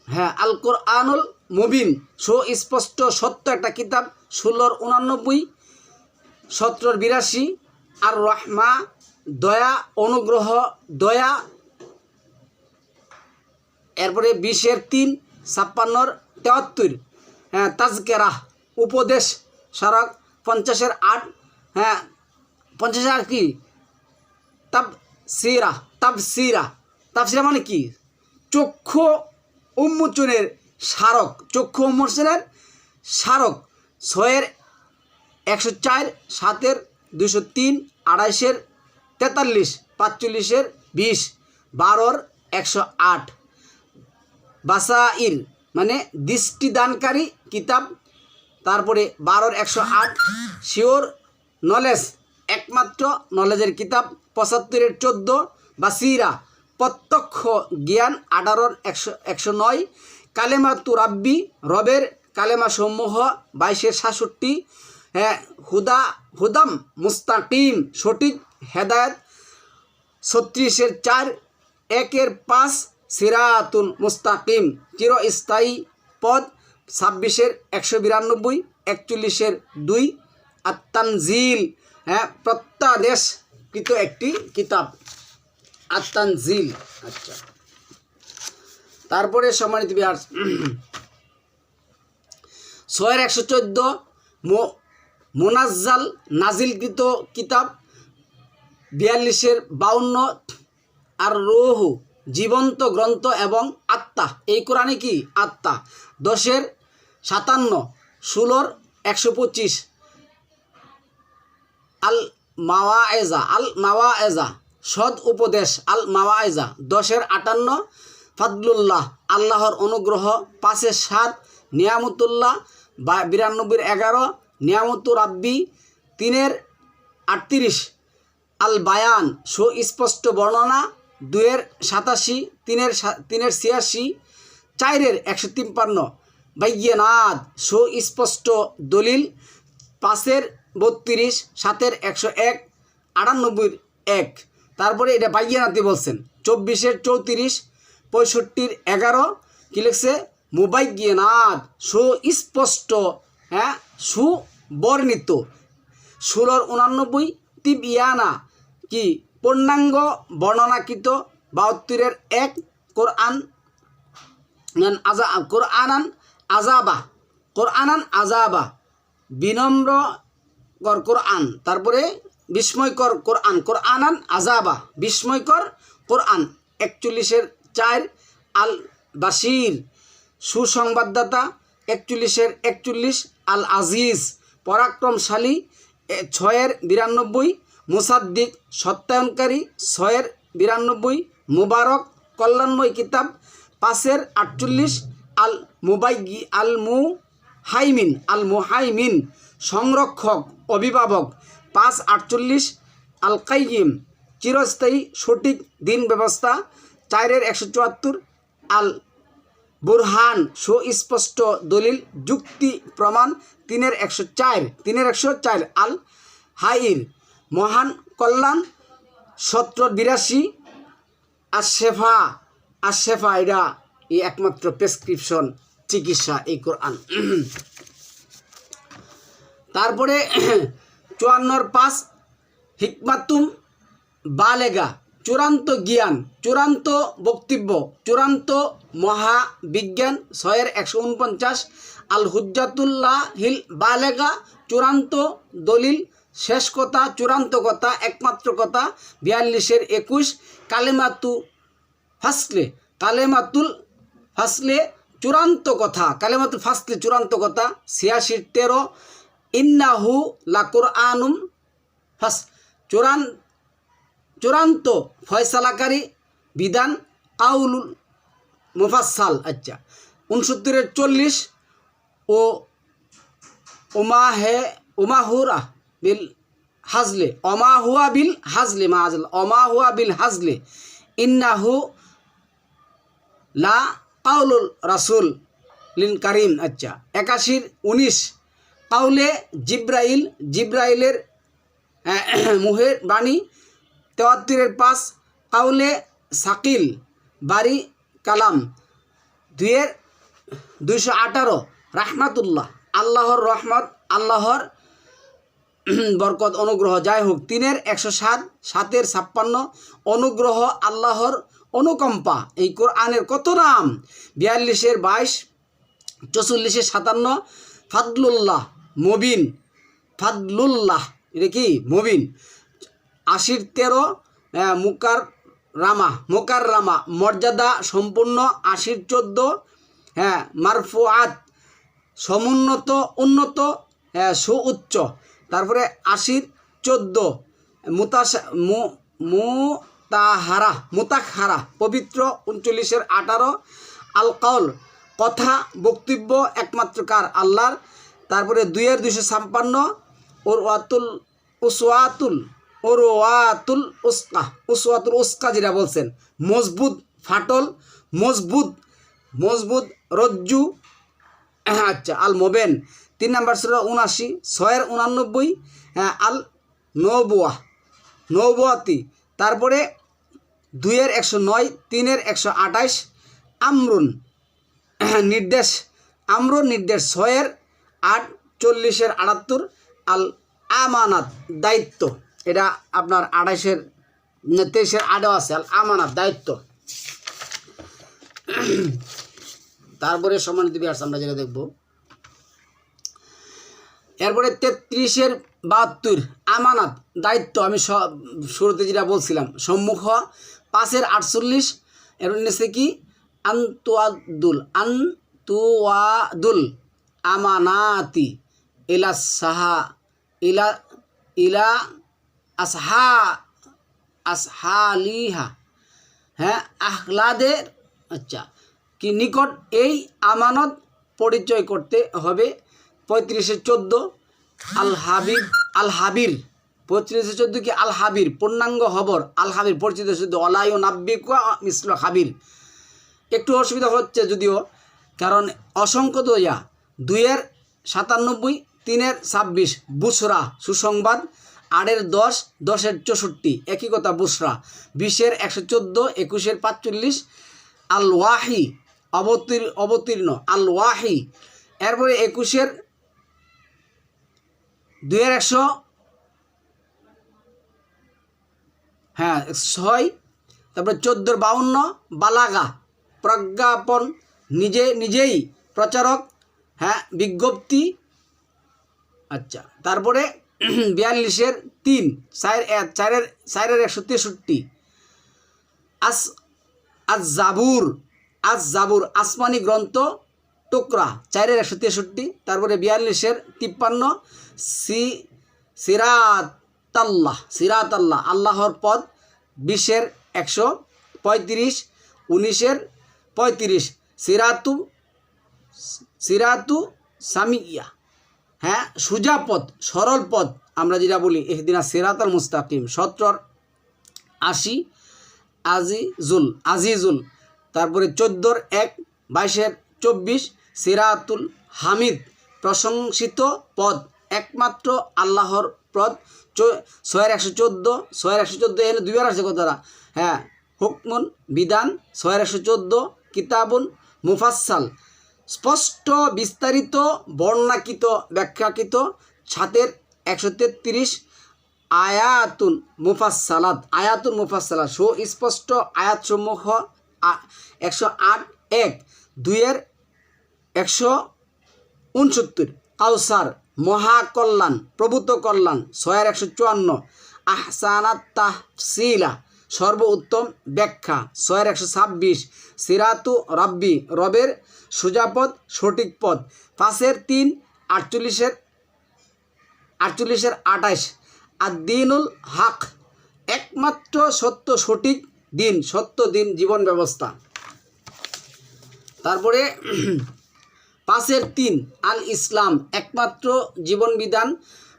হ্যাঁ আল কোরআনুল মুবিন সুস্পষ্ট সত্য একটা কিতাব। 16 89 17 82 আর রহমা দয়া অনুগ্রহ দয়া। এরপরে 20 3 56 73 হ্যাঁ তাজকেরা উপদেশ স্মারক। 50 8 হ্যাঁ 50 কি? তাফসিরা মানে কি? চক্ষু উন্মোচনের স্মারক, চক্ষু উন্মোচনের স্মারক। 6 104 7 203 28 43 45 20 12 108 বাসাইর মানে দৃষ্টিদানকারী কিতাব। তারপরে 12 108 শিওর নলেজ একমাত্র নলেজের কিতাব। 75 14 বাসিরা প্রত্যক্ষ জ্ঞান। 18 109 কালেমাতু রাব্বি রবের কালেমা সমূহ। 22 67 হ্যাঁ হুদাম মুস্তাকিম সঠিক হেদায়েত। 36 4 1 5 সিরাতুল মুস্তাকিম চিরস্থায়ী পদ। 26 192 41 2 আত-তানজিল হ্যাঁ প্রত্যাদেশকৃত একটি কিতাব আত-তানজিল। আচ্ছা, তারপরে সম্মানিত ভিউয়ার্স 6 114 মুনাজ্জাল নাজিলকৃত কিতাব। 42 52 আর রূহ জীবন্ত গ্রন্থ এবং আত্মা। এই কোরআনে কি? আত্মা। 10 57 16 125 আল মাওয়ায়েজা সদ উপদেশ আল মাওয়ায়েজা। 10 58 ফাদলুল্লাহ আল্লাহর অনুগ্রহ। 5 7 নিয়ামতুল্লাহ। 92 11 নিয়ামতু রাব্বি। 3 38 আল বায়ান সুস্পষ্ট বর্ণনা। 2 87 3 86 4 153 বাইয়িনাত সুস্পষ্ট দলিল, 5-এর 32, 7-এর 101, 98-এর 1। তারপরে এটা বাইয়িনাতি বলছেন। 24-এর 34, 65-এর 11 কি লিখছে? মুবাইয়িনাত সুস্পষ্ট, হ্যাঁ সুবর্ণিত। 16-র 89 তিবিয়ানা কি পূর্ণাঙ্গ বর্ণনাকৃত। 72-এর 1 কোরআনান আজাবা বিনম্র কোরআন। তারপরে বিস্ময়কর কোরআন, কোরআনান আজাবা বিস্ময়কর কোরআন। 41-এর 4 আল বাশির সুসংবাদদাতা। 41-এর 41 আল আজিজ পরাক্রমশালী। 6-এর 92 মুসাদ্দিক সত্যায়নকারী। 6-এর 92 মুবারক কল্যাণময় কিতাব। 5-এর 48 আল মুহাইমিন সংরক্ষক অভিভাবক। 5-48 আল কাইয়িম চিরস্থায়ী সঠিক দিন ব্যবস্থা। 4-এর 174 আল বুরহান সুস্পষ্ট দলিল যুক্তি প্রমাণ। 3-এর 104 আল হাইর মহান কল্যাণ। 17-82 আশেফা এটা এই একমাত্র প্রেসক্রিপশন চিকিৎসা এই কোরআন। তারপরে 54-এর 5 হিকমাতুম বালেগা চূড়ান্ত জ্ঞান, চূড়ান্ত বক্তব্য, চূড়ান্ত মহাবিজ্ঞান। 6-এর 149 আল হুজ্জাতুল্লাহিল বালেগা চূড়ান্ত দলিল, শেষ কথা, চূড়ান্ত কথা, একমাত্র কথা। 42-এর 21 কালেমাতুল ফাসলে চূড়ান্ত কথা, কালেমাতুল ফাসলে চূড়ান্ত কথা। 86-এর 13 ইন্নাহু লা কুরআনুম চূড়ান্ত ফয়সালাকারী বিধান কাউলুল মুফাসসাল। আচ্ছা 69-এর 40 ও ওমাহুয়া বিল হাজলে ইন্নাহু লা কাউলুল রাসূল লিন কারিম। আচ্ছা 81-এর 19 কাউলে জিব্রাইলের মুহের বাণী। 73-এর 5 কাউলে সাকিল বারি কালাম। 2-এর 218 রাহমাতুল্লাহ আল্লাহর রহমত, আল্লাহর বরকত, অনুগ্রহ, যাই হোক। 3-এর 107, 7-এর 56 অনুগ্রহ, আল্লাহর অনুকম্পা। এই কোরআনের কত নাম? 42-এর 22, 44-এর 57 ফাদলুল্লাহ মুবিন, ফাদলুল্লাহ এটা কি মুবিন। 80-এর 13 মুকাররামা মর্যাদা সম্পূর্ণ। 80-এর 14 মারফুআত সমুন্নত, উন্নত, সুউচ্চ। তারপরে 80-এর 14 মুতাহারা পবিত্র। 39-এর 18 আল কাউল কথা, বক্তব্য, একমাত্র কার? আল্লাহর। তারপরে 2-এর 256 উসওয়াতুল উস্কা যেটা বলছেন মজবুত ফাটল, মজবুত রজ্জু। আচ্ছা আল মোবেন। 3 নম্বর সূরা 79। 6-এর 89 আল নবুয়াতি। তারপরে 2-এর 109, 3-এর 128 আমরুন নির্দেশ। 6-এর 8, 40-এর 78 আল আমানাত দায়িত্ব। এটা আপনার 28-এর 23-এর 8 আছে আল আমানাত দায়িত্ব। তারপরে সম্মানিত ভিউয়ার্স আমরা যেটা দেখব, এরপরে 33-এর 72 আমানাত দায়িত্ব। আমি শুরুতে যেটা বলছিলাম সম্মুখ। 5-এর 48 এর নিচে কি আন্তুয়াদুল আমানাতি ইলা আসহালিহা, আহলাদের আচ্ছা কি নিকট এই আমানত পরিচয় করতে হবে। 35-এর 14 আল হাবির 35-এর 14 কি আল হাবির পূর্ণাঙ্গ খবর। আল হাবির পরিচিত শুধু অলায়ু নাব্বিকা মিসল হাবির। একটু অসুবিধা হচ্ছে যদিও কারণ অসংখ্য দয়া, 2-এর 97, 3-এর 26 বুসরা সুসংবাদ, 8-এর 10, 10-এর 64 একই কথা বুসরা, 20-এর 114, 21-এর 45 আল ওয়াহি অবতীর্ণ আল ওয়াহি। এরপরে 21-এর 2-এর 100 6, তারপরে 14-এর 52 বালাগা প্রজ্ঞাপন, নিজেই প্রচারক, বিজ্ঞপ্তি। আচ্ছা, তারপরে 42-এর 3 4-এর 163 আজ জাবুর আসমানি গ্রন্থ টুকরা, 4-এর 163। তারপরে 42-এর 53 সিরাতাল্লাহ আল্লাহর পদ, 20-এর 135, 19-এর 35 সিরাতু সামিয়া, সোজা পথ, সরল পথ আমরা যেটা বলি ইহদিনা সিরাতাল মুস্তাকিম। 17-এর 80 আজিজুল। তারপরে 14-এর 1, 22-এর 24 সিরাতুল হামিদ, প্রশংসিত পদ, একমাত্র আল্লাহর পদ। 6-এর 114, 6-এর 114 এর 2-বার আছে কথাটা, হুকমুন বিধান। 6-এর 114 কিতাবুন মুফাসসাল, স্পষ্ট বিস্তারিত বর্ণাকৃত ব্যাখ্যাকৃত। 7-এর 133 আয়াতুন মুফাসসালাত, সুস্পষ্ট আয়াতসমূহ 108 1, 2-এর 169 কাউসার মহাকল্যাণ, প্রভূত কল্যাণ। 6-এর 154 আহসানাত তাফসিলা, সর্ব উত্তম ব্যাখ্যা। 6-এর 126 সিরাতু রাব্বি, রবের সোজাপথ, সঠিক পথ। 5-এর 3 48-এর 28 আদ-দীনুল হক, একমাত্র সত্য সঠিক দিন, সত্য দিন জীবন ব্যবস্থা। তারপরে 5-এর 3 আল ইসলাম, একমাত্র জীবন বিধান।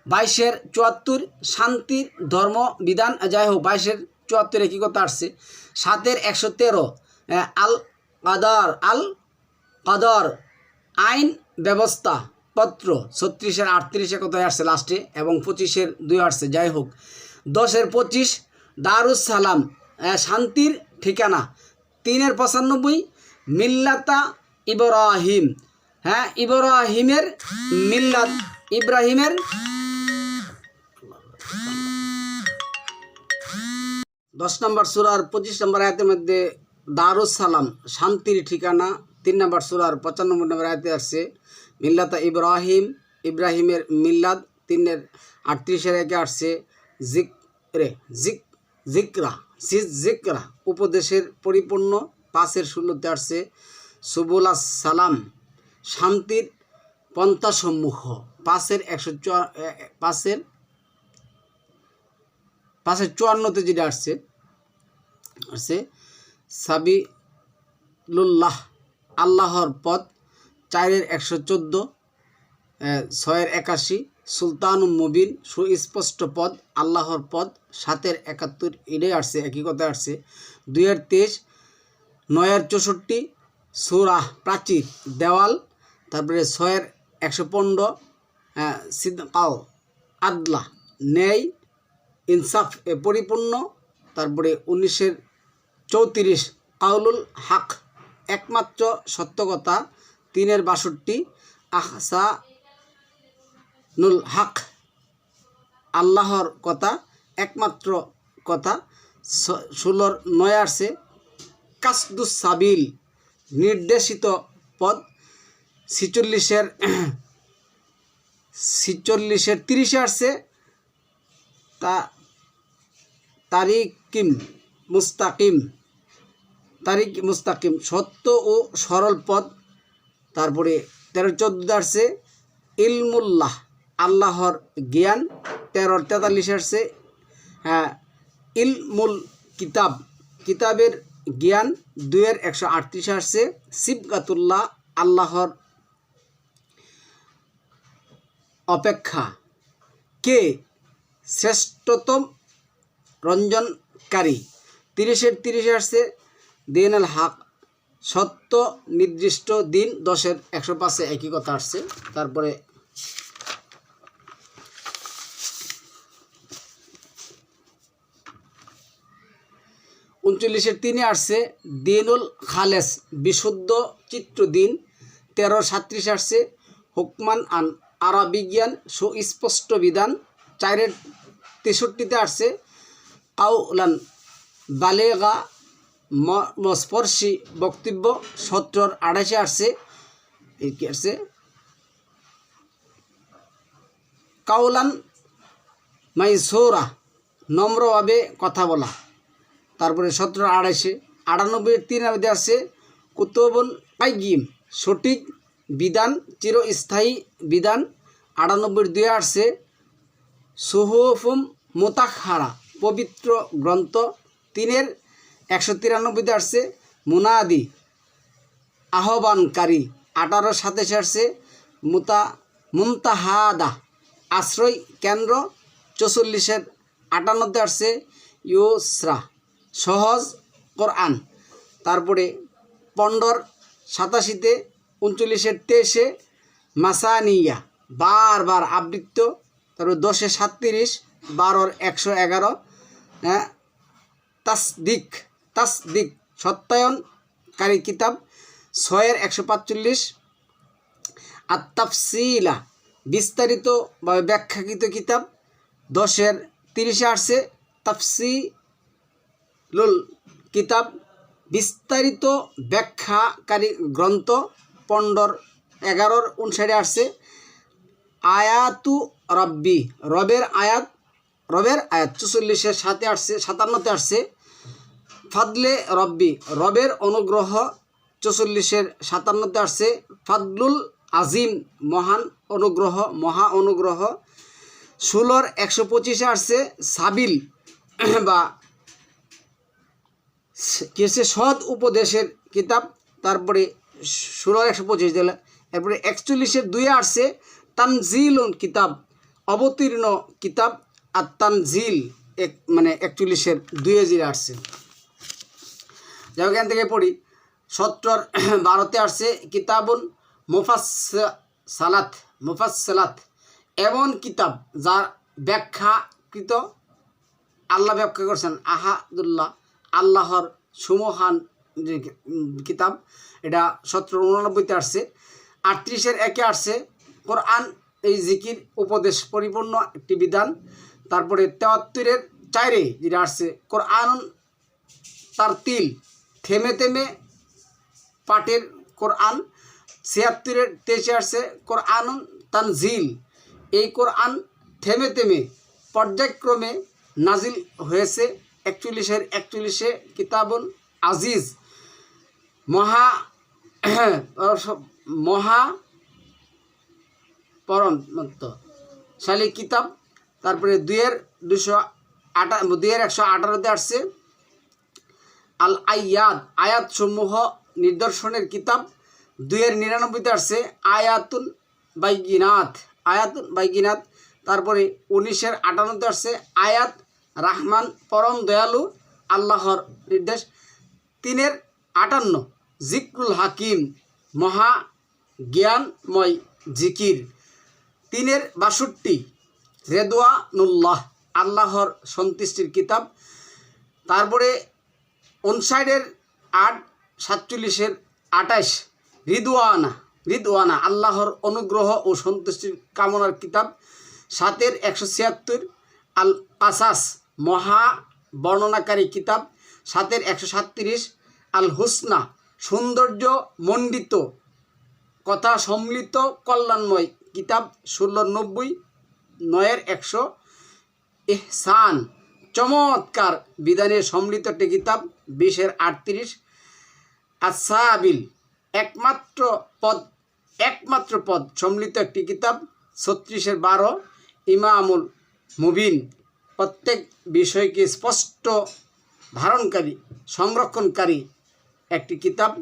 22-এর 74 শান্তির ধর্ম বিধান। যাই হোক, 22-এর 74 একই কথা আসছে। 7-এর 113 আল কাদর আইন ব্যবস্থা পত্র। 36-এর 38 কোথায় আসছে লাস্টে, এবং 25-এর 2 আসছে। যাই হোক, 10-এর 25 দারুস সালাম, শান্তির ঠিকানা। 3-এর 95 মিল্লাতা ইব্রাহিম, ইব্রাহিমের মিল্লাত, ইব্রাহিমের। 10 নম্বর সূরার 25 নম্বর আয়াতের মধ্যে দারুস সালাম, শান্তির ঠিকানা। 3 নম্বর সূরার 95 নম্বর আয়াতে আসছে মিল্লাতা ইব্রাহিম, ইব্রাহিমের মিল্লাত। 3-এর 38-এর 1 আসছে জিকরা, উপদেশের পরিপূর্ণ। 5-এর 16-তে আসছে সুবুলাস সালাম, শান্তির পন্থাসমূহ। 5-এর 54-তে যেটা আসছে সাবিলুল্লাহ, আল্লাহর পথ। 4-এর 114 6-এর 81 সুলতানুল মুবিন, সুস্পষ্ট পদ, আল্লাহর পদ। 7-এর 71 এটাই আসছে, একই কথা আসছে। 2-এর 23 9-এর 64 সূরা প্রাচীর, দেওয়াল। তারপরে 6-এর 115 সিদকাও আদলা, ন্যায় ইনসাফ এ পরিপূর্ণ। তারপরে 19-এর 34 কাউলুল হক, একমাত্র সত্য কথা। 3-এর 62 আহসানুল হক, আল্লাহর কথা, একমাত্র কথা। 16-এর 9 আসছে কাসদুস সাবিল, নির্দেশিত পদ। 46-এর 30 আসছে তারিক মুস্তাকিম, সত্য ও সরল পথ। তারপরে 13-14 আসছে ইলমুল্লাহ, আল্লাহর জ্ঞান। 13-43 আসছে ইলমুল কিতাব, কিতাবের জ্ঞান। 2-এর 138 আসছে সিবগাতুল্লাহ, আল্লাহর অপেক্ষা কে শ্রেষ্ঠতম রঞ্জনকারী। 30-এর 30 আসছে দিনুল হক, সত্য নির্দিষ্ট দিন 10-এর 105-এ একই কথা আসছে। তারপরে 39-এর 3-এ আসছে দিনুল খালেস বিশুদ্ধ চিত্র দিন। 1337 আসছে হুকমান আন আরবিজ্ঞান সুস্পষ্ট বিধান। 4-এর 63-তে আসছে কাউলান বালেগা মস্পর্শী বক্তব্য। 17-এর 28-এ আসছে এই কি আসছে কাউলান মাইসোরা নম্রভাবে কথা বলা। তারপরে 17-এর 28-এ 98-এর 3-এ আসছে কুতুবুন কাইয়িম সঠিক বিধান চিরস্থায়ী বিধান। 98-এর 2-এ আসছে সুহুফুম মুতাহহারা পবিত্র গ্রন্থ। 3-এর 193-তে আসছে মুনাদি আহ্বানকারী। 18-এর 27-এ আসছে মুনতাহাদা আশ্রয় কেন্দ্র। 44-এর 58-তে আসছে ইউসরা সহজ কোরআন। তারপরে 15-এর 87-তে 39-এর 23-এ মাসানিয়া বারবার আবৃত্ত। তারপরে 10-এর 37, 12-এর 111 তাসদিক সত্যায়নকারী কিতাব। 6-এর 145 আত-তাফসিলা বিস্তারিত বা ব্যাখ্যাকৃত কিতাব। 10-এর 30-এ আসছে তাফসিলুল কিতাব বিস্তারিত ব্যাখ্যাকারী গ্রন্থ। 15-এর 11-এর 59-এ আসছে আয়াতু রব্বি রবের আয়াত 44-এর 7-এ আসছে 57-তে আসছে ফাদলে রব্বি রবের অনুগ্রহ। 44-এর 57-তে আসছে ফাদলুল আজিম মহান অনুগ্রহ মহা অনুগ্রহ। 16-এর 125-এ আসছে সাবিল বা কি হচ্ছে সৎ উপদেশের কিতাব। তারপরে 16-এর 125 দিলে। এরপরে 41-এর 2-এ আসছে তানজিলুন কিতাব অবতীর্ণ কিতাব। আর তানজিল মানে 41-এর 2-এ জিরে আসছে। যাই এখান থেকে পড়ি 17-এর 12-তে আসছে কিতাবুন মুফাসসালাত এমন কিতাব যার ব্যাখ্যাকৃত আল্লাহ ব্যাখ্যা করছেন আহাদুল্লাহ আল্লাহর সুমহান যে কিতাব। এটা 1789-তে আসছে। 38-এর 1-এ আসছে কোরআন এই জিকির উপদেশ পরিপূর্ণ একটি বিধান। তারপরে 73-এর 4-এ যেটা আসছে কোরআন তারতিল থেমে থেমে পাঠের কোরআন। 76-এর 23-এ আসছে কোরআন তানজিল এই কোরআন থেমে থেমে পর্যায়ক্রমে নাজিল হয়েছে। 41-এর 41-এ কিতাবুন আজিজ মহা পরমশালী কিতাব। তারপরে 2-এর 118-তে আসছে আল আয়াত সমূহ নিদর্শনের কিতাব। 2-এর 99-তে আসছে আয়াতুন বাইগিনাত। তারপরে 19-এর 58-তে আসছে আয়াত রাহমান পরম দয়ালু আল্লাহর নির্দেশ। 3-এর 58 জিক্রুল হাকিম মহা জ্ঞানময় জিকির। 3-এর 62 রেদওয়ানুল্লাহ আল্লাহর সন্তুষ্টির কিতাব। তারপরে 59-এর 8, 47-এর 28 রিদওয়ানা আল্লাহর অনুগ্রহ ও সন্তুষ্টির কামনার কিতাব। 7-এর 176 আল কাসাস মহা বর্ণনাকারী কিতাব। 7-এর 137 আল হুসনা সৌন্দর্য মণ্ডিত কথা সম্মিলিত কল্যাণময় কিতাব। 1690 9-এর 100 ইহসান চমৎকার বিধানের সম্মিলিত একটি কিতাব। 20-এর 38 আসাবিল একমাত্র পদ সম্মিলিত একটি কিতাব। 36-এর 12 ইমামুল মুবিন প্রত্যেক বিষয়কে স্পষ্ট ধারণকারী সংরক্ষণকারী একটি কিতাব।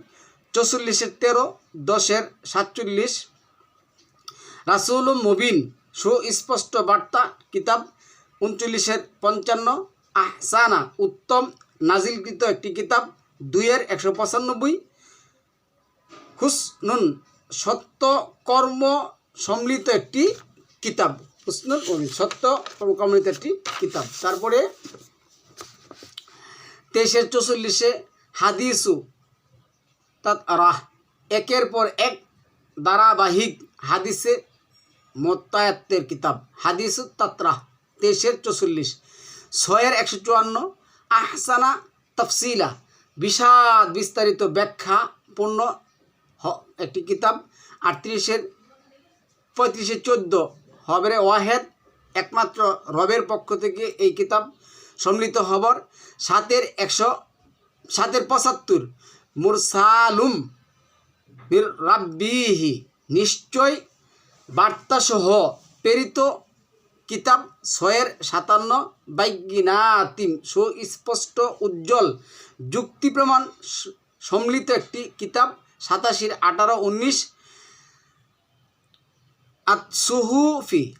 44-এর 13 10-এর 47 রাসূলুম মুবিন সুস্পষ্ট বার্তা কিতাব। 39-এর 55 আহসানা উত্তম নাজিলকৃত একটি কিতাব। 2-এর 195 হুসনুন সত্য কর্ম সম্মিলিত একটি কিতাব। হুসনুল মুমিন সত্য কর্মমিলিত একটি কিতাব। তারপরে 23-44 হাদিসু তাতরাহ একের পর এক ধারাবাহিক হাদিসে মোত্তায়াতের কিতাব। হাদিসু তাতরাহ 23-44। 6-154 আহসানা তফসিলা বিস্তারিত ব্যাখ্যা পূর্ণ একটি কিতাব। 38-35-14 হবরে ওয়াহেদ একমাত্র রবের পক্ষ থেকে এই কিতাব সম্মিলিত খবর। 7-75 মুরসালুম মির রাব্বিহি নিশ্চয় বার্তাসহ প্রেরিত কিতাব। 6-57 বাইগিনাতিম সুস্পষ্ট উজ্জ্বল যুক্তি প্রমাণ সম্মিলিত একটি কিতাব। 87-18-19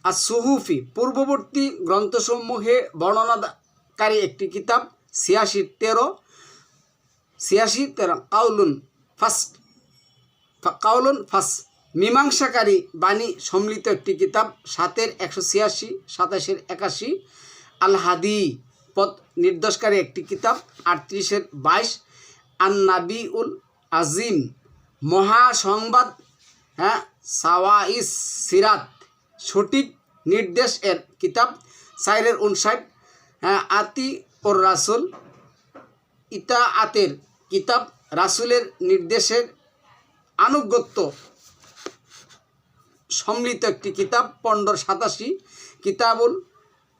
আসুহুফি পূর্ববর্তী গ্রন্থসমূহে বর্ণনাকারী একটি কিতাব। 86-13 কাউলুন ফাস মীমাংসাকারী বাণী সম্মিলিত একটি কিতাব। 7-186 27-81 আল হাদি পথ নির্দেশকারী একটি কিতাব। 38-22 আন-নাবিউল আজিম মহাসংবাদ সাওয়াইস সিরাত সঠিক নির্দেশ এর কিতাব। 4-59 আতি ওর রাসুল ইতাআতের কিতাব। রাসুলের নির্দেশের আনুগত্য সম্মিলিত একটি কিতাব। 15-87 কিতাবুল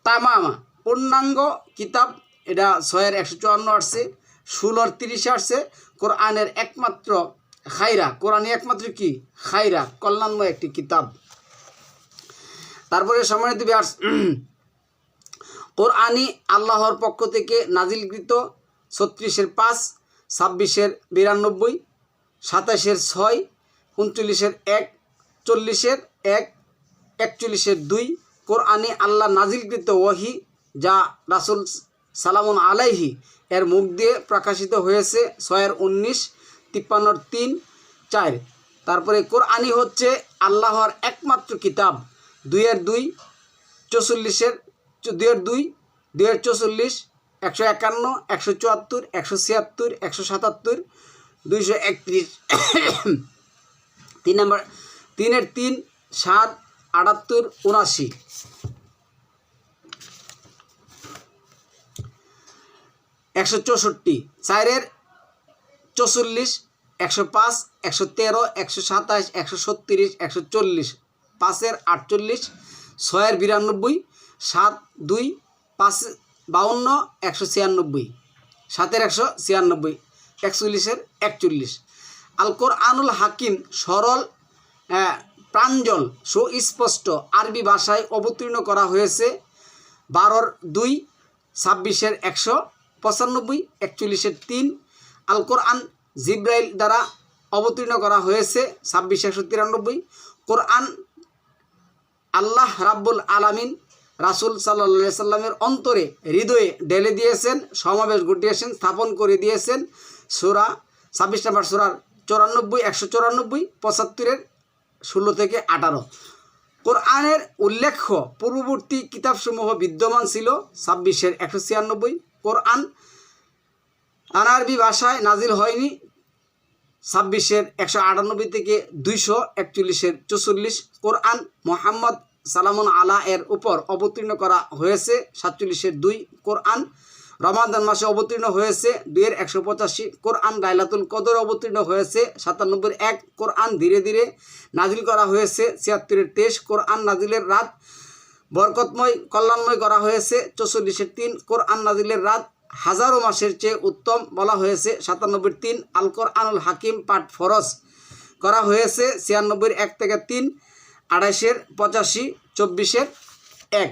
তামামা পূর্ণাঙ্গ কিতাব। এটা 6-154 আসছে। 16-30 আসছে কোরআনের একমাত্র খাইরা কোরআনে একমাত্র কি খাইরা কল্যাণময় একটি কিতাব। তারপরে সম্মানিত ভিউয়ার্স কোরআনি আল্লাহর পক্ষ থেকে নাজিলকৃত 36-5 26-92 27-6 39-1 40-1 41-2 কোরআনে আল্লাহ নাজিলকৃত ওয়াহি যা রাসূল সালামুন আলাইহি এর মুখ দিয়ে প্রকাশিত হয়েছে। 6-19 53-3-4 তারপরে কোরআনই হচ্ছে আল্লাহর একমাত্র কিতাব। 2-2 44 2-2 151 174 176 177 231 3-3 7 78 79 164 4-44 105 113 127 137 140 5-48 6-92 7-2 5-52 196 7-196 41 আল কোরআনুল হাকিম সরল প্রাঞ্জল সুস্পষ্ট আরবি ভাষায় অবতীর্ণ করা হয়েছে। 12-2 26-195 41-3 আল কোরআন জিব্রাইল দ্বারা অবতীর্ণ করা হয়েছে। 26-193 কোরআন আল্লাহ রাব্বুল আলামিন রাসূল সাল্লাল্লাহু আলাইহি সাল্লামের অন্তরে হৃদয়ে ঢেলে দিয়েছেন, সমাবেশ ঘটিয়েছেন, স্থাপন করে দিয়েছেন। সূরা 26 নম্বর সূরার 94 194 75 16-18 কোরআনের উল্লেখ্য পূর্ববর্তী কিতাবসমূহ বিদ্যমান ছিল। 26-196 কোরআন আরবি ভাষায় নাজিল হয়নি। 26-198 241-44 কোরআন মুহাম্মদ সালামুন আলা এর উপর অবতীর্ণ করা হয়েছে। 47-2 কোরআন রমাদান মাসে অবতীর্ণ হয়েছে। 2-185 কোরআন লাইলাতুল কদর অবতীর্ণ হয়েছে। 97-1 কোরআন ধীরে ধীরে নাজিল করা হয়েছে। 76-23 কোরআন নাজিলের রাত বরকতময় কল্যাণময় করা হয়েছে। 44-3 কোরআন নাজিলের রাত হাজারো মাসের চেয়ে উত্তম বলা হয়েছে। 97-3 আল কোরআনুল হাকিম পাঠ ফরজ করা হয়েছে। 96-1-3 28-85 24-1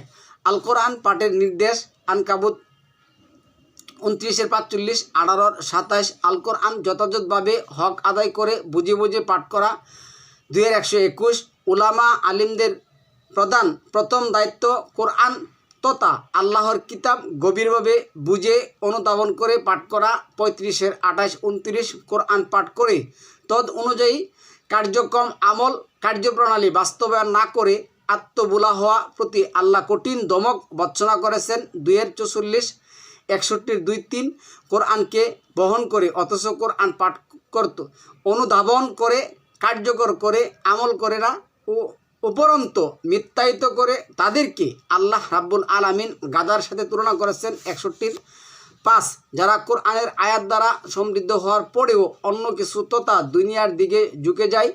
আল কোরআন পাঠের নির্দেশ। আনকাবুত 29-45 18-27 আল কোরআন যথাযথভাবে হক আদায় করে বুঝে বুঝে পাঠ করা। 2-121 উলামা আলিমদের প্রথম দায়িত্ব কোরআন তথা আল্লাহর কিতাব গভীরভাবে বুঝে অনুধাবন করে পাঠ করা। 35-28-29 কোরআন পাঠ করে তদ অনুযায়ী কার্যক্রম আমল কার্যপ্রণালী বাস্তবায়ন না করে আত্মবুলা হওয়া প্রতি আল্লাহ কঠিন দমক ভর্ৎসনা করেছেন। 2:44, 61, 2:3 কোরআনকে বহন করে অথচ কোরআন পাঠ করত, অনুধাবন করে কার্যকর করে আমল করে না ও উপরন্ত মিথ্যায়িত করে তাদেরকে আল্লাহ রাব্বুল আলামিন গাধার সাথে তুলনা করেছেন। 61:5 যারা কোরআনের আয়াত দ্বারা সমৃদ্ধ হওয়ার পরেও অন্য কিছু তথা দুনিয়ার দিকে ঝুঁকে যায়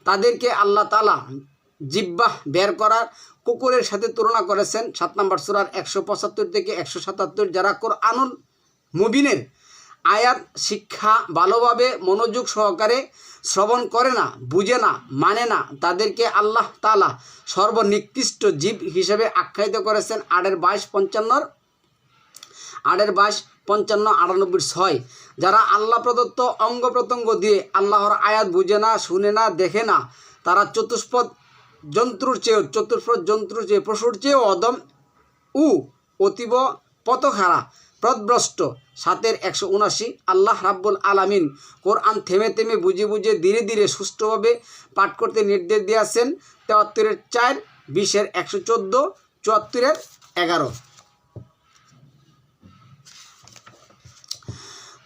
তাদেরকে আল্লাহ তাআলা জিহ্বাহ বের করার কুকুরের সাথে তুলনা করেছেন। 7 নম্বর সূরার 175 থেকে 177 যারা কোরআনুল মুবিনের আয়াত শিক্ষা ভালোভাবে মনোযোগ সহকারে শ্রবণ করে না, বুঝে না, মানে না তাদেরকে আল্লাহ তাআলা সর্বনিকৃষ্ট জীব হিসেবে আখ্যায়িত করেছেন। 8:22, 55, 98, 6 যারা আল্লাহ প্রদত্ত অঙ্গ প্রত্যঙ্গ দিয়ে আল্লাহর আয়াত বুঝে না, শুনে না, দেখে না তারা চতুষ্পদ জন্তুর চেয়ে পশুর চেয়েও অদম ও অতীব পথহারা পথভ্রষ্ট। 7 179 আল্লাহ রাব্বুল আলামিন কোরআন থেমে থেমে বুঝে বুঝে ধীরে ধীরে সুষ্ঠুভাবে পাঠ করতে নির্দেশ দিয়েছেন। 73:4, 20, 114, 74, 11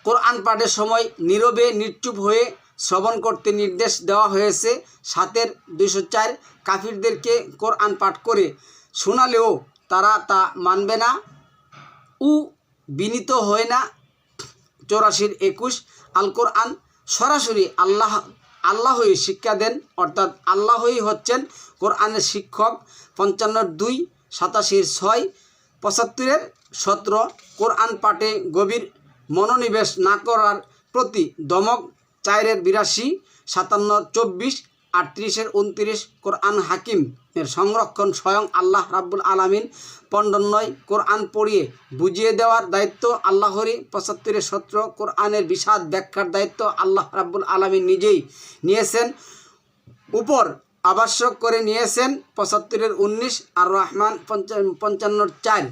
কোরআন পাঠের সময় নীরবে নিশ্চুপ হয়ে শ্রবণ করতে নির্দেশ দেওয়া হয়েছে। 7 204 কাফিরদেরকে কোরআন পাঠ করে শোনালেও তারা তা মানবে না ও বিনীত হয় না। 84 21 আল কোরআন সরাসরি আল্লাহই শিক্ষা দেন, অর্থাৎ আল্লাহই হচ্ছেন কোরআনের শিক্ষক। 55 2 87 6 75 17 কোরআন পাঠে গভীর মনোনিবেশ না করার প্রতি দমক। 4 82 57 24 38 29 কোরআন হাকিমের সংরক্ষণ স্বয়ং আল্লাহ রাব্বুল আলামিন। 95 কোরআন পড়িয়ে বুঝিয়ে দেওয়ার দায়িত্ব আল্লাহরই। 75 17 কোরআনের বিশদ ব্যাখ্যার দায়িত্ব আল্লাহ রাব্বুল আলামিন নিজেই নিয়েছেন, উপর আবশ্যক করে নিয়েছেন। 75 19 আর রহমান। 55 4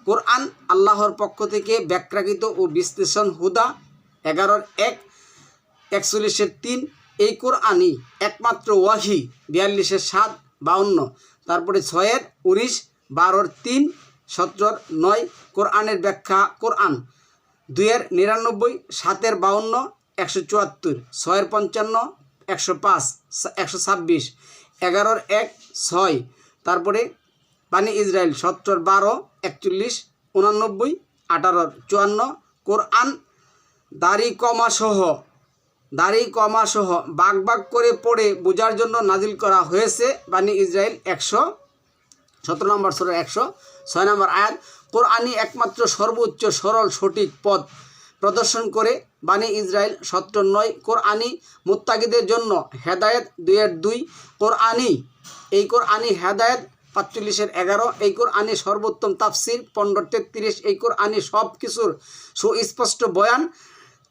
কোরআন আল্লাহর পক্ষ থেকে ব্যাখ্যাকৃত ও বিশ্লেষণ হুদা। 11 1 41 3 এই কোরআনই একমাত্র ওয়াহি। 42 7 52 তারপরে 6 19 12 3 17 9 কোরআনের ব্যাখ্যা কোরআন। 2 99 7 52 174 6 55 105 126 11 1 6 তারপরে বানি ইসরাইল 17 12 41 89 18 54 কোরআন দাড়ি কমা সহ বাগ বাগ করে পড়ে বোঝার জন্য নাজিল করা হয়েছে। বানি ইসরাইল 117 নম্বর সূরা 106 নম্বর আয়াত কোরআনই একমাত্র সর্বোচ্চ সরল সঠিক পথ প্রদর্শন করে। বানি ইসরাইল 17 9 কোরআনই মুত্তাকিদের জন্য হেদায়েত। 2 এই কোরআনই হেদায়েত। 45 11 এই কোরআনই সর্বোত্তম তাফসির। 15 33 এই কোরআনই সব কিছুর সুস্পষ্ট বয়ান।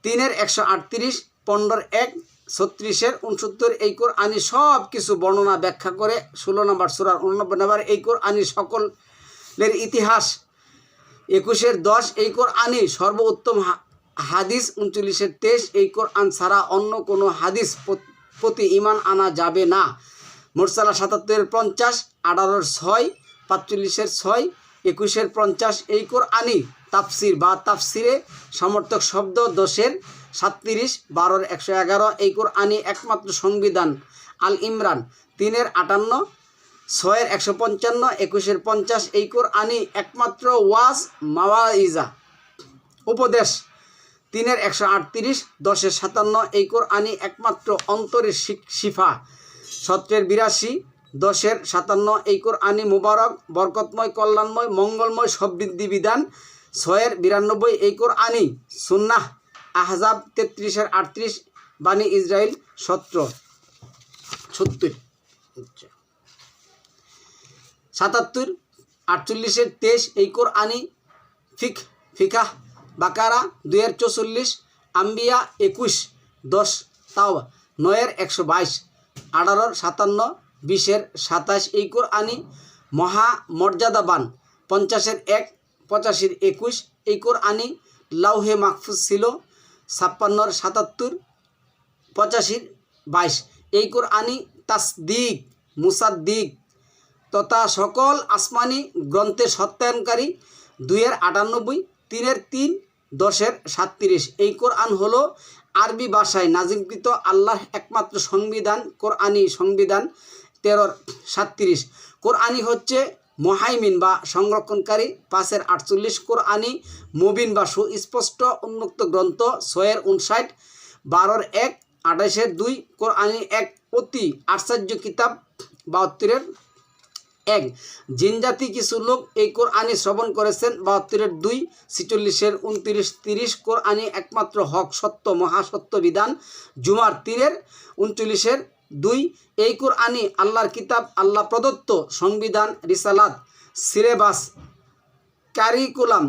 3 138 15 1 36 69 এই কোরআনই সব কিছু বর্ণনা ব্যাখ্যা করে। 16 নম্বর সূরা 89 নম্বর এই কোরআনই সকলের ইতিহাস। 21 10 এই কোরআনই সর্বোত্তম হাদিস। 39 23 এই কোরআন ছাড়া অন্য কোনো হাদিস প্রতি ঈমান আনা যাবে না। মুরসালা 77 50 18 6 45 6 21 50 এই কোরআনই তাফসির বা তাফসিরে সমর্থক শব্দ। 10 37 12 111 এই কোরআনই একমাত্র সংবিধান। আল ইমরান 3 58 6 155 21 50 এই কোরআনই একমাত্র ওয়াজ মাওয়াইজা উপদেশ। 3 138 10 57 এই কোরআনই একমাত্র অন্তরের শিফা। 17 82 10 57 এই কোরআনই মুবারক বরকতময় কল্যাণময় মঙ্গলময় সমৃদ্ধি বিধান। 6 92 এই কোরআনই সুন্নাহ। আহজাব 33 38 বানি ইসরাইল 70 77 48 23 এই কোরআনই ফিকাহ বাকারা। 2 44 আম্বিয়া 21 10 তাওবা। 9 122 18 57 20 27 এই কোরআনই মহা মর্যাদাবান। 50 1 85 21 এই কোরআনই লাউহে মাহফুজ ছিল। 56 77 85 22। এই কোরআনি তাসদিক মুসাদ্দিক তথা সকল আসমানি গ্রন্থের সত্যায়নকারী 2-98, 3-3, 10-37। এই কোরআন হলো আরবি ভাষায় নাজিলকৃত আল্লাহর একমাত্র সংবিধান, কোরআনি সংবিধান 13-37। কোরআনি হচ্ছে মুহাইমিন বা সংরক্ষণকারী 5-48। কোরআনি মুবিন বা সুস্পষ্ট উন্মুক্ত গ্রন্থ 6-59, 12-1, 28-2। কোরআনি এক অতি আশ্চর্য কিতাব 72-1। জিনজাতি কিছু লোক এই কোরআনি শ্রবণ করেছেন 72-2, 46-29, 30। কোরআনি একমাত্র হক সত্য মহাসত্য বিধান জুমার 3-39-2। এই কোরআনি আল্লাহর কিতাব, আল্লাহ প্রদত্ত সংবিধান, রিসালাত, সিলেবাস, কারিকুলাম,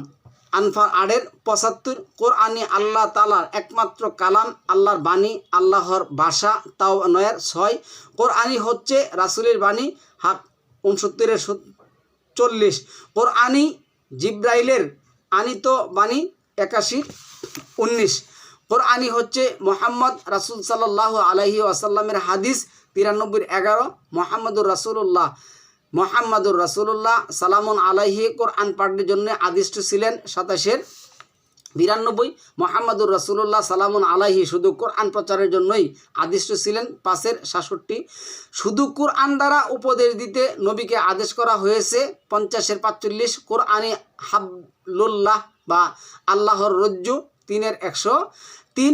আনফার 8-75। কোরআনি আল্লাহ তাআলার একমাত্র কালাম, আল্লাহর বাণী, আল্লাহর ভাষা, তাও 9-6। কোরআনি হচ্ছে রাসূলের বাণী, হাক 69-40। কোরআনি জিব্রাইলের আনিত বাণী 81-19। কোরআনি হচ্ছে মোহাম্মদ রাসূল সাল্লাল্লাহু আলাইহি ওয়াসাল্লামের হাদিস 93-11। মোহাম্মদুর রাসূলুল্লাহ সালামুন আলাইহি কোরআন পাঠের জন্য আদিষ্ট ছিলেন 27-92। মোহাম্মদুর রাসূলুল্লাহ সালামুন আলাইহি শুধু কোরআন প্রচারের জন্যই আদিষ্ট ছিলেন 5-66। শুধু কোরআন দ্বারা উপদেশ দিতে নবীকে আদেশ করা হয়েছে 50-45। কোরআনি হাবলুল্লাহ বা আল্লাহর রজ্জু 3-103।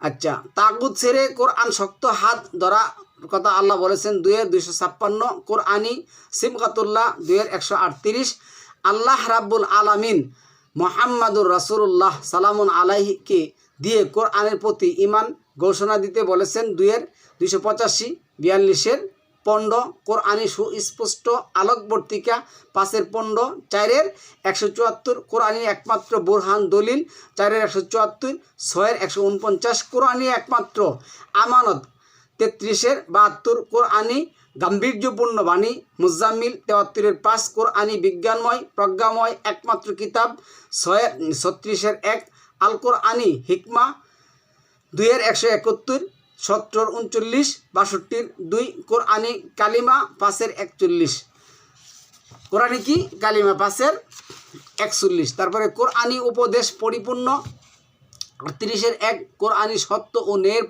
আচ্ছা, তাগুত ছেড়ে কোরআন শক্ত হাত ধরা কথা আল্লাহ বলেছেন 2-256। কোরআনি সিমকাতুল্লাহ 2-138। আল্লাহ রাব্বুল আলামিন মুহাম্মাদুর রাসূলুল্লাহ সালামুন আলাইহিকে দিয়ে কোরআনের প্রতি ঈমান ঘোষণা দিতে বলেছেন 2-285, 42-15। কোরআনি সুস্পষ্ট আলোকবর্তিকা 5-15, 4-174। কোরআনি একমাত্র বুরহান দলিল 4-174, 6-149। কোরআনি একমাত্র আমানত 33-72। কোরআনি গাম্ভীর্যপূর্ণ বাণী মুজাম্মিল 73-5। কোরআনি বিজ্ঞানময় প্রজ্ঞাময় একমাত্র কিতাব 36-1। আল কোরআনি হিকমা 2-171, 17-39, 62। কোরআনি কালিমা 5-41। কোরআনি কি কালিমা 5-41। তারপরে কোরআনি উপদেশ পরিপূর্ণ 38-1। কোরআনি সত্য ও ন্যায়ের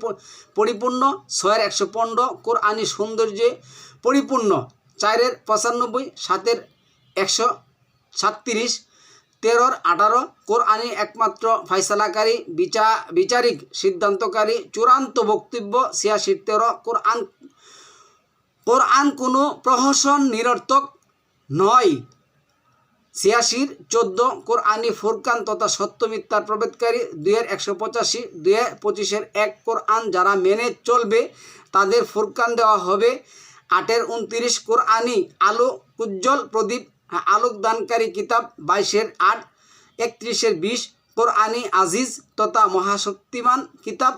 পরিপূর্ণ 6-115। কোরআনি সৌন্দর্যে পরিপূর্ণ 4-95, 7-137, 13-18। কোরআনি একমাত্র ফয়সালাকারী বিচারিক সিদ্ধান্তকারী চূড়ান্ত বক্তব্য 86-13। কোরআন কোনো প্রহসন নিরর্থক নয় 86-14। কোরআনি ফুরকান তথা সত্য মিথ্যার প্রভেদকারী 2-185, 2-25-1। কোরআন যারা মেনে চলবে তাদের ফুরকান দেওয়া হবে 8-29। কোরআনি আলো উজ্জ্বল প্রদীপ আলোকদানকারী কিতাব 22-8, 31-20। কোরআনি আজিজ তথা মহাশক্তিমান কিতাব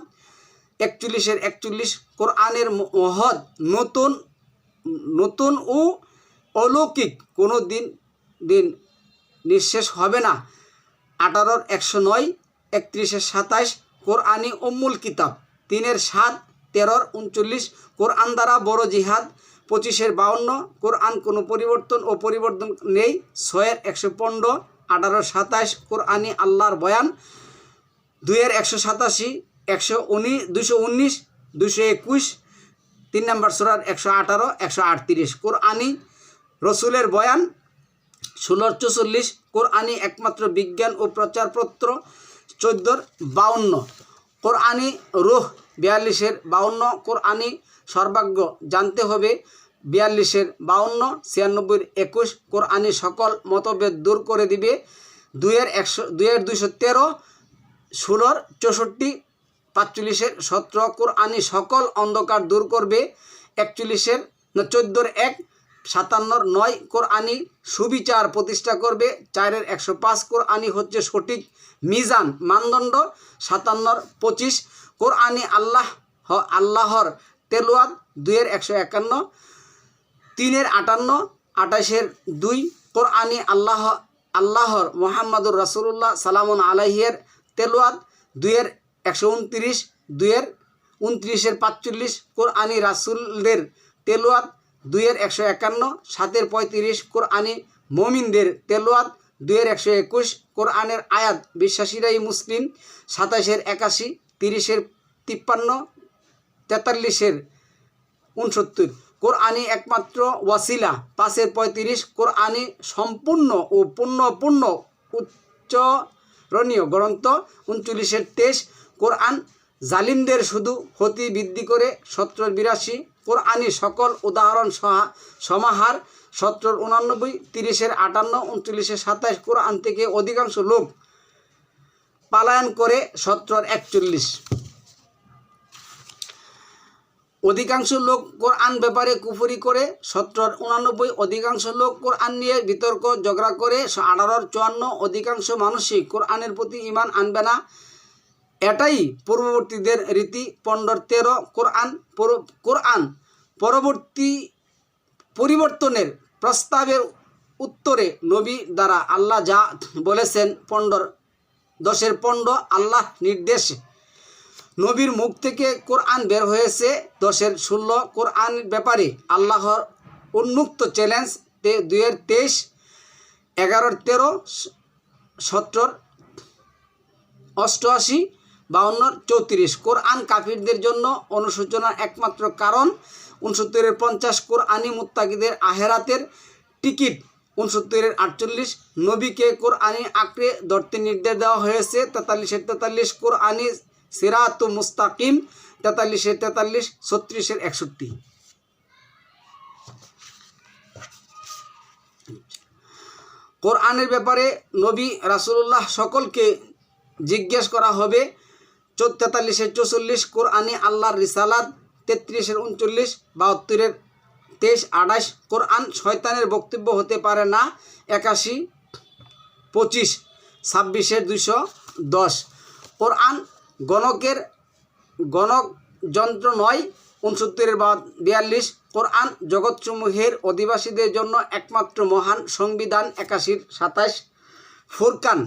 41-41। কোরআনের মহৎ নতুন ও অলৌকিক কোনো দিন নিঃশেষ হবে না 18-109, 31-27। কোরআনি উম্মুল কিতাব 3-7, 13-39। কোরআন দ্বারা বড় জিহাদ 25-52। কোরআন কোনো পরিবর্তন ও পরিবর্তন নেই 6-115, 18-27। কোরআনি আল্লাহর বয়ান 2-187, 219, 221, 3 নম্বর সূরার 118, 138। কোরআনি রসুলের বয়ান 16-44। কোরআনি একমাত্র বিজ্ঞান ও প্রচারপত্র 14-52। কোরআনি রূহ 42-52। কোরআনি সর্বাজ্ঞ জানতে হবে 42-52, 96-21। কোরআনি সকল মতভেদ দূর করে দিবে 2-213, 16-64, 45-17। কোরআনি সকল অন্ধকার দূর করবে 14-1, 57-9। কোরআনি সুবিচার প্রতিষ্ঠা করবে 4-105। কোরআনি হচ্ছে সঠিক মিজান মানদণ্ড 57-25। কোরআনি আল্লাহর তেলাওয়াত 2-151, 3-58, 28-2। কোরআনি আল্লাহর মুহাম্মাদুর রাসূলুল্লাহ সালামুন আলাইহির তেলাওয়াত 2-129, 29-এর 45 কোরআনি রাসূলদের তেলাওয়াত 2-এর 151, 7-এর 35 কোরআনি মুমিনদের তেলাওয়াত 2-এর 121 কোরআনের আয়াত বিশ্বাসীরাই মুসলিম 27-এর 81, 30-এর 53, 43-এর 69 কোরআনি একমাত্র ওয়াসিলা 5-এর 35 কোরআনি সম্পূর্ণ ও পূর্ণ উচ্চারণীয় গ্রন্থ 39-এর 23 কোরআন জালিমদের শুধু ক্ষতি বৃদ্ধি করে 17-এর 82 কোরআনি সকল উদাহরণ সমাহার 17-এর 89 30-এর 58 39-এর 27 কোরআন থেকে অধিকাংশ লোক পালায়ন করে 17-এর 41 অধিকাংশ লোক কোরআন ব্যাপারে কুফরি করে 17-এর 89 অধিকাংশ লোক কোরআন নিয়ে বিতর্ক ঝগড়া করে 18-এর 54 অধিকাংশ মানুষই কোরআনের প্রতি ঈমান আনবে না এটাই পূর্ববর্তীদের রীতি 15-এর 13 কোরআন পরিবর্তনের প্রস্তাবের উত্তরে নবী দ্বারা আল্লাহ যা বলেছেন 10-এর 15 আল্লাহ নির্দেশ নবীর মুখ থেকে কোরআন বের হয়েছে 10-এর 16 কোরআন ব্যাপারে আল্লাহর উন্মুক্ত চ্যালেঞ্জ 2-এর 23 11-এর 13 17-এর 88 52-এর 34 কোরআন কাফিরদের জন্য অনুশোচনার একমাত্র কারণ 69-এর 50 কোরআনি মুত্তাকিদের আহেরাতের টিকিট 69-এর 48 নবীকে কোরআনি আঁকড়ে ধরতে নির্দেশ দেওয়া হয়েছে 43-এর 43 কোরআনি সিরাতুল মুস্তাকিম 43-এর 43 36-এর 61 কোরআনের ব্যাপারে নবী রাসূলুল্লাহ সকলকে জিজ্ঞেস করা হবে 43-এর 44 কোরআনি আল্লাহর রিসালাত 33-এর 39 72-এর 23 28 কোরআন শয়তানের বক্তব্য হতে পারে না 81 25 26-এর 210 কোরআন গণক যন্ত্র নয় 69-এর 42 কোরআন জগৎসমূহের অধিবাসীদের জন্য একমাত্র মহান সংবিধান 81-এর 27 ফুরকান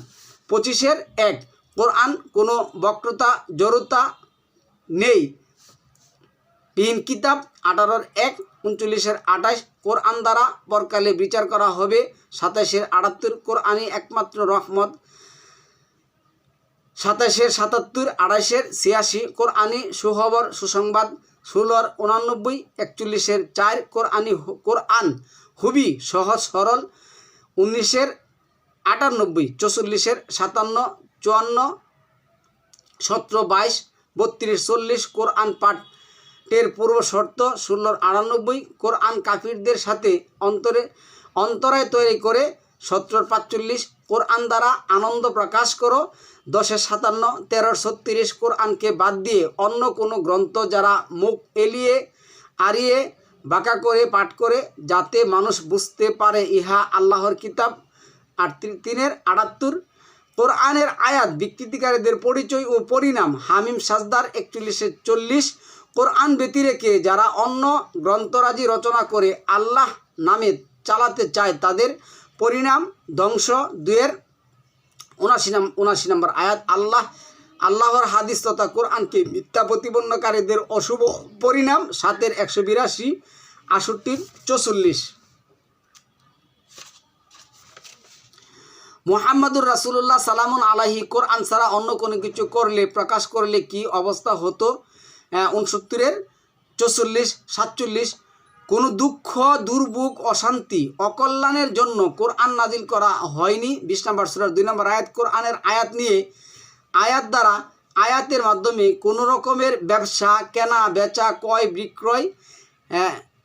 25-এর 1 কোরআন কোনো বক্রতা জড়তা নেই তিন কিতাব 18-এর 1 39-এর 28 কোরআন দ্বারা পরকালে বিচার করা হবে 27-এর 78 কোরআনই একমাত্র রহমত 27-এর 77 28-এর 86 কোরআনি সুখবর সুসংবাদ 16-এর 89 41-এর 4 কোরআন খুবই সহজ সরল 19-এর 98 44-এর 57 54 17 22 32 40 কোরআন পাঠের পূর্ব শর্ত 16-এর 98 কোরআন কাফিরদের সাথে অন্তরায় তৈরি করে 17-এর 45 কোরআন দ্বারা আনন্দ প্রকাশ করো 10-এর 57 13-এর 36 কোরআনকে বাদ দিয়ে অন্য কোনো গ্রন্থ যারা মুখ আড়িয়ে বাঁকা করে পাঠ করে যাতে মানুষ বুঝতে পারে ইহা আল্লাহর কিতাব 3-এর 78 কোরআনের আয়াত বিকৃতিকারীদের পরিচয় ও পরিণাম হামিম সাজদার 41-এর 40 কোরআন ব্যতিরেকে যারা অন্য গ্রন্থরাজি রচনা করে আল্লাহ নামে চালাতে চায় তাদের পরিণাম ধ্বংস 2-এর 79 নম্বর আয়াত আল্লাহর হাদিস তথা কোরআনকে মিথ্যা প্রতিপন্নকারীদের অশুভ পরিণাম 7-এর 182 68-এর 44 মুহাম্মাদুর রাসূলুল্লাহ সালামুন আলাইহি কোরআন ছাড়া অন্য কোনো কিছু প্রকাশ করলে কি অবস্থা হতো 69-এর 44 47 কোনো দুঃখ দুর্ভোগ অশান্তি অকল্যাণের জন্য কোরআন নাজিল করা হয়নি 20 নম্বর সূরার 2 নম্বর আয়াত কোরআনের আয়াত নিয়ে আয়াতের মাধ্যমে কোনো রকমের ব্যবসা কেনা বেচা ক্রয় বিক্রয়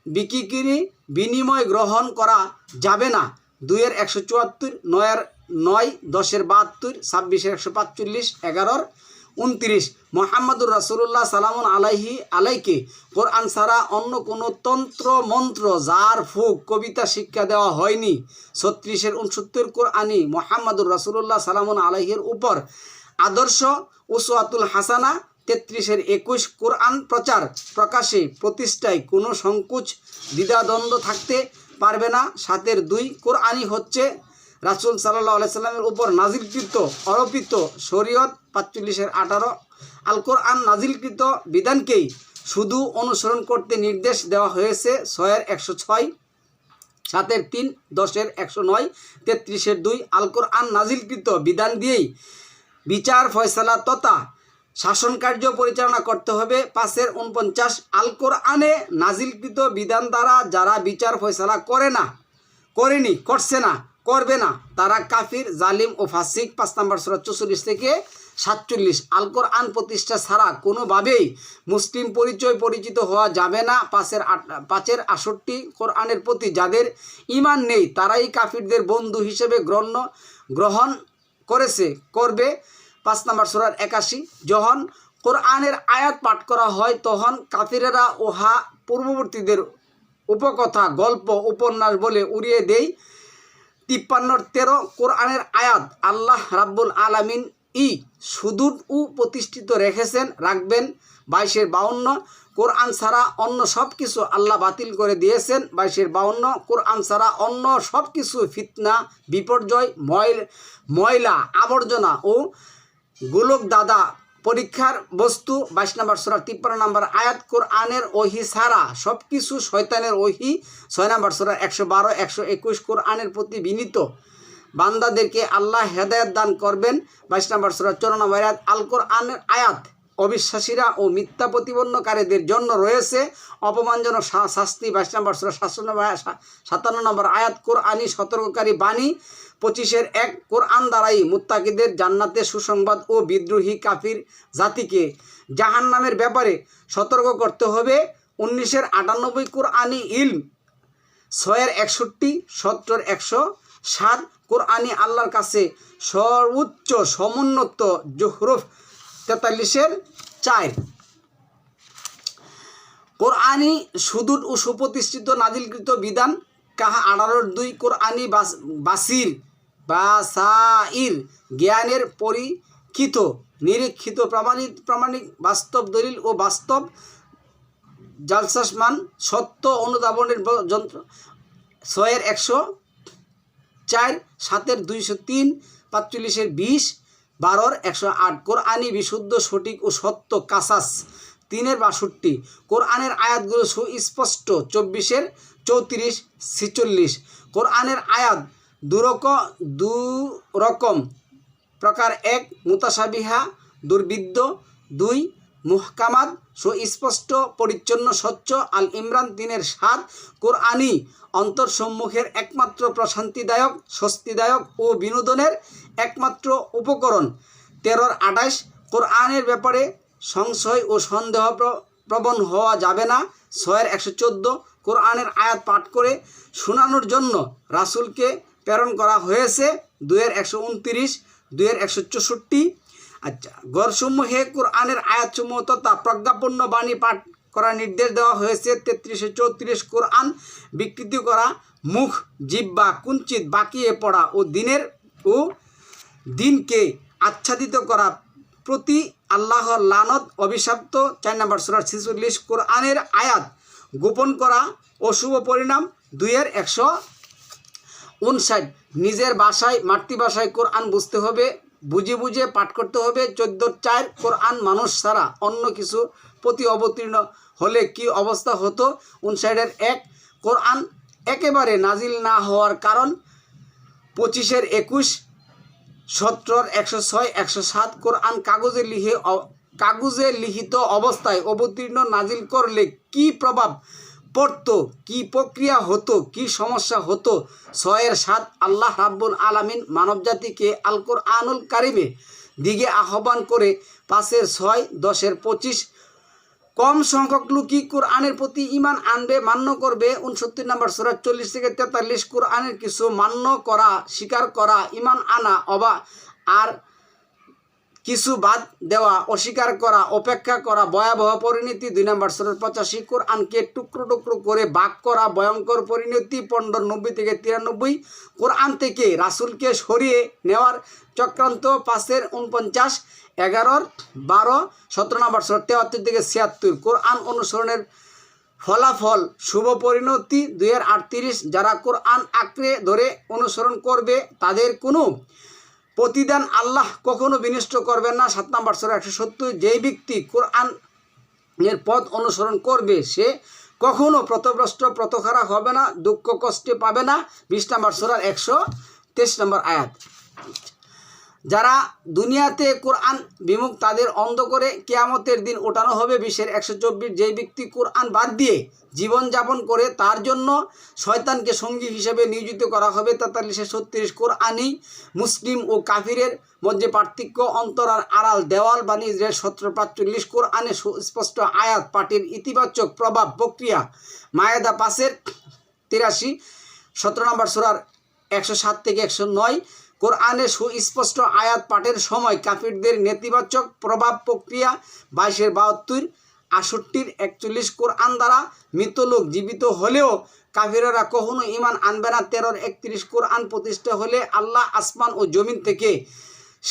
বিক্রি বিনিময় গ্রহণ করা যাবে না 2-এর 174 9-এর 9 10-এর 72 26-এর 145 11-এর 29 মুহাম্মাদুর রাসূলুল্লাহ সালামুন আলাইকে কোরআন ছাড়া অন্য কোনো তন্ত্র মন্ত্র জার ফুক কবিতা শিক্ষা দেওয়া হয়নি 36-এর 69 কোরআনি মুহাম্মাদুর রাসূলুল্লাহ সালামুন আলাইহির উপর আদর্শ উসওয়াতুল হাসানা 33-এর 21 কোরআন প্রকাশে প্রতিষ্ঠায় কোনো সংকোচ দ্বিধাদ্বন্দ্ব থাকতে পারবে না 7-এর 2 কোরআনই হচ্ছে রাসূল সাল্লাল্লাহু আলাইহি সাল্লামের উপর নাজিলকৃত অরপিত শরীয়ত 45-এর 18 আল কোরআন নাজিলকৃত বিধানকেই শুধু অনুসরণ করতে নির্দেশ দেওয়া হয়েছে 6-106, 7-3, 10-109, 33-2। আল কোরআন নাজিলকৃত বিধান দিয়েই বিচার ফয়সালা তথা শাসন কার্য পরিচালনা করতে হবে। 5-49 আল কোরআনে নাজিলকৃত বিধান দ্বারা যারা বিচার ফয়সালা করেনি, করছে না, করবে না, তারা কাফির, জালিম ও ফাসিক। 5 নম্বর সূরা 44-47 আল কোরআন প্রতিষ্ঠা ছাড়া কোনোভাবেই মুসলিম পরিচিত হওয়া যাবে না। 5-68 কোরআনের প্রতি যাদের ঈমান নেই তারাই কাফিরদের বন্ধু হিসেবে গ্রহণ করবে। 5 নম্বর সূরার 81 যখন কোরআনের আয়াত পাঠ করা হয় তখন কাফিরেরা উহা পূর্ববর্তীদের উপকথা, গল্প, উপন্যাস বলে উড়িয়ে দেয়। 53-13 কোরআনের আয়াত আল্লাহ রাব্বুল আলামিন সুদূর ও প্রতিষ্ঠিত রাখবেন। 22-52 কোরআন ছাড়া অন্য সব কিছু আল্লাহ বাতিল করে দিয়েছেন। 22-52 কোরআন ছাড়া অন্য সব কিছু ফিতনা, বিপর্যয়, ময়লা আবর্জনা ও গোলক দাদা পরীক্ষার বস্তু। 22 নম্বর সূরা 53 নম্বর আয়াত কোরআনের ওহী ছাড়া সব কিছু শয়তানের ওহী। 6 নম্বর সূরা 112-121 কোরআনের প্রতি বিনীত বান্দাদেরকে আল্লাহ হেদায়েত দান করবেন। 22 নম্বর সূরা 54 নম্বর আয়াত আল কোরআনের আয়াত অবিশ্বাসীরা ও মিথ্যা প্রতিপন্নকারীদের জন্য রয়েছে অপমানজনক শাস্তি। 22 নম্বর সূরা 57 নম্বর আয়াত কোরআনী সতর্ককারী বাণী। 25-1 কোরআন দ্বারাই মুত্তাকিদের জান্নাতের সুসংবাদ ও বিদ্রোহী কাফির জাতিকে জাহান্নামের ব্যাপারে সতর্ক করতে হবে। 19-98 কোরআনী ইলম। 6-61, 17-107 কোরআনী আল্লাহর কাছে সর্বোচ্চ সমুন্নত জুহরুফ। 43-4 কোরআনী সুদূর ও সুপ্রতিষ্ঠিত নাজিলকৃত বিধান। 18-2 কোরআনী বাসাইর জ্ঞানের পরীক্ষিত, নিরীক্ষিত, প্রামাণিক বাস্তব দলিল ও বাস্তব জালসাসমান সত্য অনুধাবনের যন্ত্র। 6-104, 7-203, 45-20, 12-108 কোরআনী বিশুদ্ধ, সঠিক ও সত্য কাসাস। 3-62 কোরআনের আয়াতগুলো সুস্পষ্ট। 24-34-46 কোরআনের আয়াত দুরকম প্রকার। 1 মুতাশাবিহা, দুর্বিদ্য। 2 মুহকামাত, সুস্পষ্ট, পরিচ্ছন্ন, স্বচ্ছ। আল ইমরান 3-7 কোরআনী অন্তরসম্মুখের একমাত্র প্রশান্তিদায়ক, স্বস্তিদায়ক ও বিনোদনের একমাত্র উপকরণ। 13-28 কোরআনের ব্যাপারে সংশয় ও সন্দেহ প্রবণ হওয়া যাবে না। 6-114 কোরআনের আয়াত পাঠ করে শোনানোর জন্য রাসূলকে প্রেরণ করা হয়েছে। 2-129, 2-164 গড়সমূহে কোরআনের আয়াতসমূহ তথা প্রজ্ঞাপন্য বাণী পাঠ করার নির্দেশ দেওয়া হয়েছে। 33-34 কোরআন বিকৃতি করা, মুখ জিহ্বা কুঞ্চিত বাকিয়ে পড়া ও দিনকে আচ্ছাদিত করা প্রতি আল্লাহর লানত অভিশপ্ত। 4 নম্বর সূরা 46 কোরআনের আয়াত গোপন করা অশুভ পরিণাম। 2-159 নিজের ভাষায়, মাতৃভাষায় কোরআন বুঝতে হবে, বুঝে পাঠ করতে হবে। 14-4 কোরআন মানুষ ছাড়া অন্য কিছু প্রতি অবতীর্ণ হলে কি অবস্থা হতো। 59-1 কোরআন একেবারে নাজিল না হওয়ার কারণ। 25-21, 17-106-107 কোরআন কাগজে লিখিত অবস্থায় অবতীর্ণ নাজিল করলে কি প্রভাব পড়তো, কি প্রক্রিয়া হতো, কি সমস্যা হতো। 6-7 আল্লাহ রাব্বুল আলামিন মানবজাতিকে আল কোরআনুল কারিমের দিকে আহ্বান করে। 5-6, 10-25 কম সংখ্যক লোকই কোরআনের প্রতি ঈমান আনবে, মান্য করবে। 69 নম্বর সূরা 40-43 কোরআনের কিছু মান্য করা, স্বীকার করা, ঈমান আনা আর কিছু বাদ দেওয়া, অস্বীকার করা, উপেক্ষা করা, ভয়াবহ পরিণতি। 2 নম্বর সূরা 85 কোরআনকে টুকরো করে ভাগ করা, ভয়ঙ্কর পরিণতি। 15-90-93 কোরআন থেকে রাসূলকে সরিয়ে নেওয়ার চক্রান্ত। 5-49, 11-12, 17 নম্বর সূরা 73-76 কোরআন অনুসরণের ফলাফল শুভ পরিণতি। 2-38 যারা কোরআন আঁকড়ে ধরে অনুসরণ করবে তাদের কোনো প্রতিদান আল্লাহ কখনো বিনষ্ট করবেন না। 7 নম্বর সূরা 170। যেই ব্যক্তি কোরআনের পথ অনুসরণ করবে সে কখনো পথভ্রষ্ট পথহারা হবে না, দুঃখ কষ্টে পাবে না। 20 নম্বর সূরার 123 নম্বর আয়াত। যারা দুনিয়াতে কোরআন বিমুখ তাদের অন্ধ করে কিয়ামতের দিন ওঠানো হবে। 20-এর 124। যেই ব্যক্তি কোরআন বাদ দিয়ে জীবনযাপন করে তার জন্য শয়তানকে সঙ্গী হিসেবে নিয়োজিত করা হবে। 43-এর 36। কোরআনই মুসলিম ও কাফিরের মধ্যে পার্থক্য, অন্তরার আড়াল দেওয়াল। বানী ইসরায়েল 17-45। কোরআনে সুস্পষ্ট আয়াত পাঠের ইতিবাচক প্রভাব প্রক্রিয়া। মায়েদা 5-এর 83। 17 নম্বর সূরার 107 থেকে 109। কোরআনে সুস্পষ্ট আয়াত পাঠের সময় কাফিরদের নেতিবাচক প্রভাব প্রক্রিয়া। 22-এর 72, 68-র 41। কোরআন দ্বারা মৃত লোক জীবিত হলেও কাফিরেরা কখনো ঈমান আনবে না। 13-র 31। কোরআন প্রতিষ্ঠা হলে আল্লাহ আসমান ও জমিন থেকে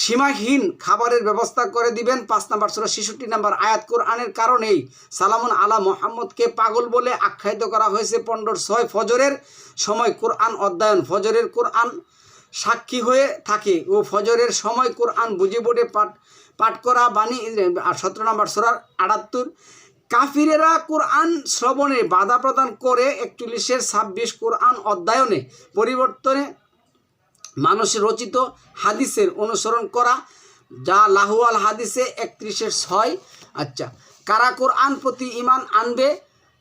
সীমাহীন খাবারের ব্যবস্থা করে দিবেন। 5 নম্বর সূরা 66 নম্বর আয়াত। কোরআনের কারণেই সালামুন আলা মুহাম্মদকে পাগল বলে আখ্যায়িত করা হয়েছে। 15-6। ফজরের সময় কোরআন অধ্যয়ন। ফজরের কোরআন সাক্ষী হয়ে থাকে ও ফজরের সময় কোরআন বুঝে পড়ে পাঠ করা। বানী 17 নম্বর সূরার 78। কাফিরেরা কোরআন শ্রবণে বাধা প্রদান করে। 41-এর 26। কোরআন অধ্যয়নে পরিবর্তনে মানুষের রচিত হাদিসের অনুসরণ করা, যা লাহুয়াল হাদিসে 31-এর 6। আচ্ছা, কারা কোরআন প্রতি ঈমান আনবে?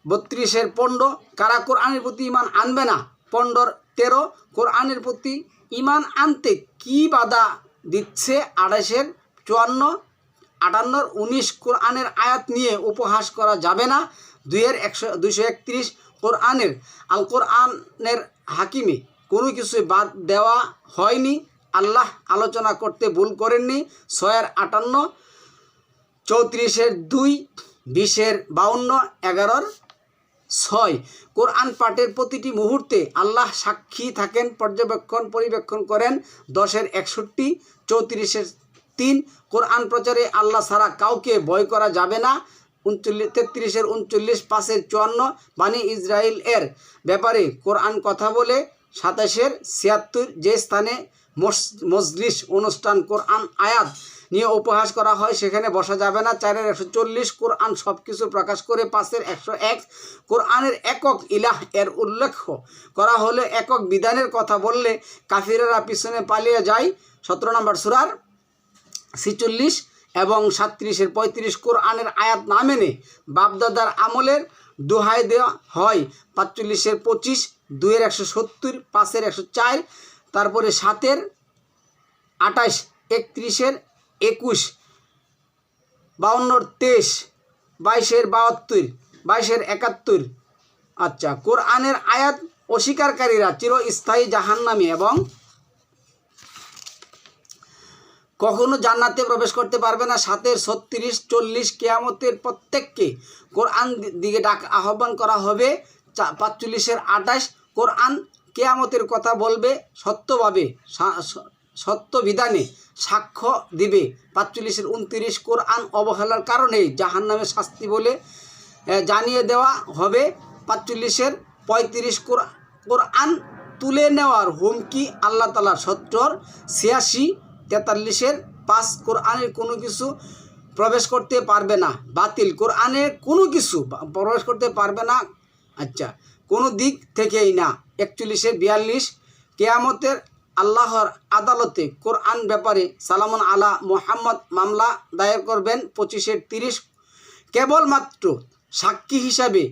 32-এর 15। কারা কোরআনের প্রতি ঈমান আনবে না? 15-র 13। কোরআনের প্রতি ঈমান আনতে কি বাধা দিচ্ছে? 28-এর 54, 58-র 19। কোরআনের আয়াত নিয়ে উপহাস করা যাবে না। 2-এর 231। কোরআনের আল কোরআনের হাকিমে কোনো কিছু বাদ দেওয়া হয়নি, আল্লাহ আলোচনা করতে ভুল করেননি। 6-এর 58, 34-এর 2, 20-এর 52, 11-র 6। কোরআন পাঠের প্রতিটি মুহূর্তে আল্লাহ সাক্ষী থাকেন, পরিবেক্ষণ করেন। 10-এর 61, 34-এর 3। কোরআন প্রচারে আল্লাহ ছাড়া কাউকে ভয় করা যাবে না। 33-এর 39, 5-এর 54। বানী ইসরাইল এর ব্যাপারে কোরআন কথা বলে। 27-এর 76। যে স্থানে মজলিস অনুষ্ঠান কোরআন আয়াত নিয়ে উপহাস করা হয় সেখানে বসা যাবে না। 4-এর 140। কোরআন সব কিছু প্রকাশ করে। 5-এর 101। কোরআনের একক ইলাহ এর উল্লেখ করা হলে একক বিধানের কথা বললে কাফিরেরা পিছনে পালিয়ে যায়। 17 নম্বর সূরার 46 এবং 37-এর 35। কোরআনের আয়াত না মেনে বাপদাদার আমলের দোহাই দেওয়া হয়। 45-এর 25, 2-এর 170, 5-এর 104। তারপরে 7-এর 28, 31-এর 21, 52-র 23, 22-এর 72, 22-এর 71। আচ্ছা, কোরআনের আয়াত অস্বীকারীরা চিরস্থায়ী জাহান্নামী এবং কখনো জান্নাতে প্রবেশ করতে পারবে না। 7-এর 36, 40। কিয়ামতের প্রত্যেককে কোরআন দিকে আহ্বান করা হবে। 45-এর 28। কোরআন কিয়ামতের কথা বলবে সত্যভাবে, সত্য বিধানে সাক্ষ্য দিবে। 45-এর 29। কোরআন অবহেলার কারণে জাহান্নামের শাস্তি বলে জানিয়ে দেওয়া হবে। 45-এর 35। কোরআন তুলে নেওয়ার হুমকি আল্লাহ তাআলার। 70-র 86, 43-এর 5। কোরআনের কোনো কিছু প্রবেশ করতে পারবে না। বাতিল। কোরআনের কোনো কিছু প্রবেশ করতে পারবে না, আচ্ছা, কোনো দিক থেকেই না। 41-এর 42। কিয়ামতের আল্লাহর আদালতে কোরআন ব্যাপারে সালামুন আলা মুহাম্মদ মামলা দায়ের করবেন। 25-এর 30। কেবলমাত্র সাক্ষী হিসাবে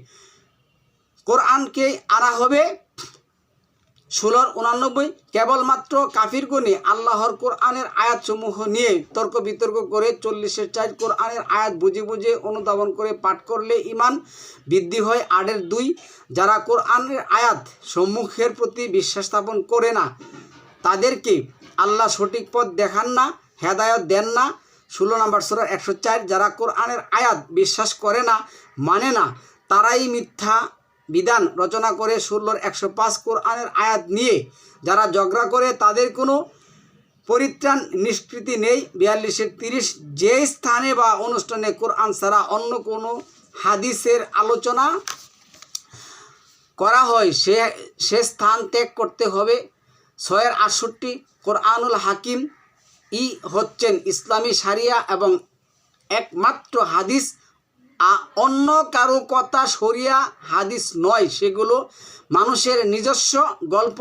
কোরআনকে আনা হবে। 16-র 89। কেবলমাত্র কাফিরগণে আল্লাহর কোরআনের আয়াতসমূহ নিয়ে তর্ক বিতর্ক করে। 40-এর 4। কোরআনের আয়াত বুঝে বুঝে অনুধাবন করে পাঠ করলে ঈমান বৃদ্ধি হয়। 8-এর 2। যারা কোরআনের আয়াত সমূহের প্রতি বিশ্বাস স্থাপন করে না তাদেরকে আল্লাহ সঠিক পথ দেখান না, হেদায়ত দেন না। 16 নম্বর সূরার 104। যারা কোরআনের আয়াত বিশ্বাস করে না, মানে না, তারাই মিথ্যা বিধান রচনা করে। 16-র 105। কোরআনের আয়াত নিয়ে যারা ঝগড়া করে তাদের কোনো পরিত্রাণ নিষ্কৃতি নেই। 42-এর 30। যে স্থানে বা অনুষ্ঠানে কোরআন ছাড়া অন্য কোনো হাদিসের আলোচনা করা হয় সে স্থান ত্যাগ করতে হবে। 6-এর 68। কোরআনুল হাকিম হচ্ছেন ইসলামী শারিয়া এবং একমাত্র হাদিস, অন্য কারো কথা শরিয়া হাদিস নয়। সেগুলো মানুষের নিজস্ব গল্প।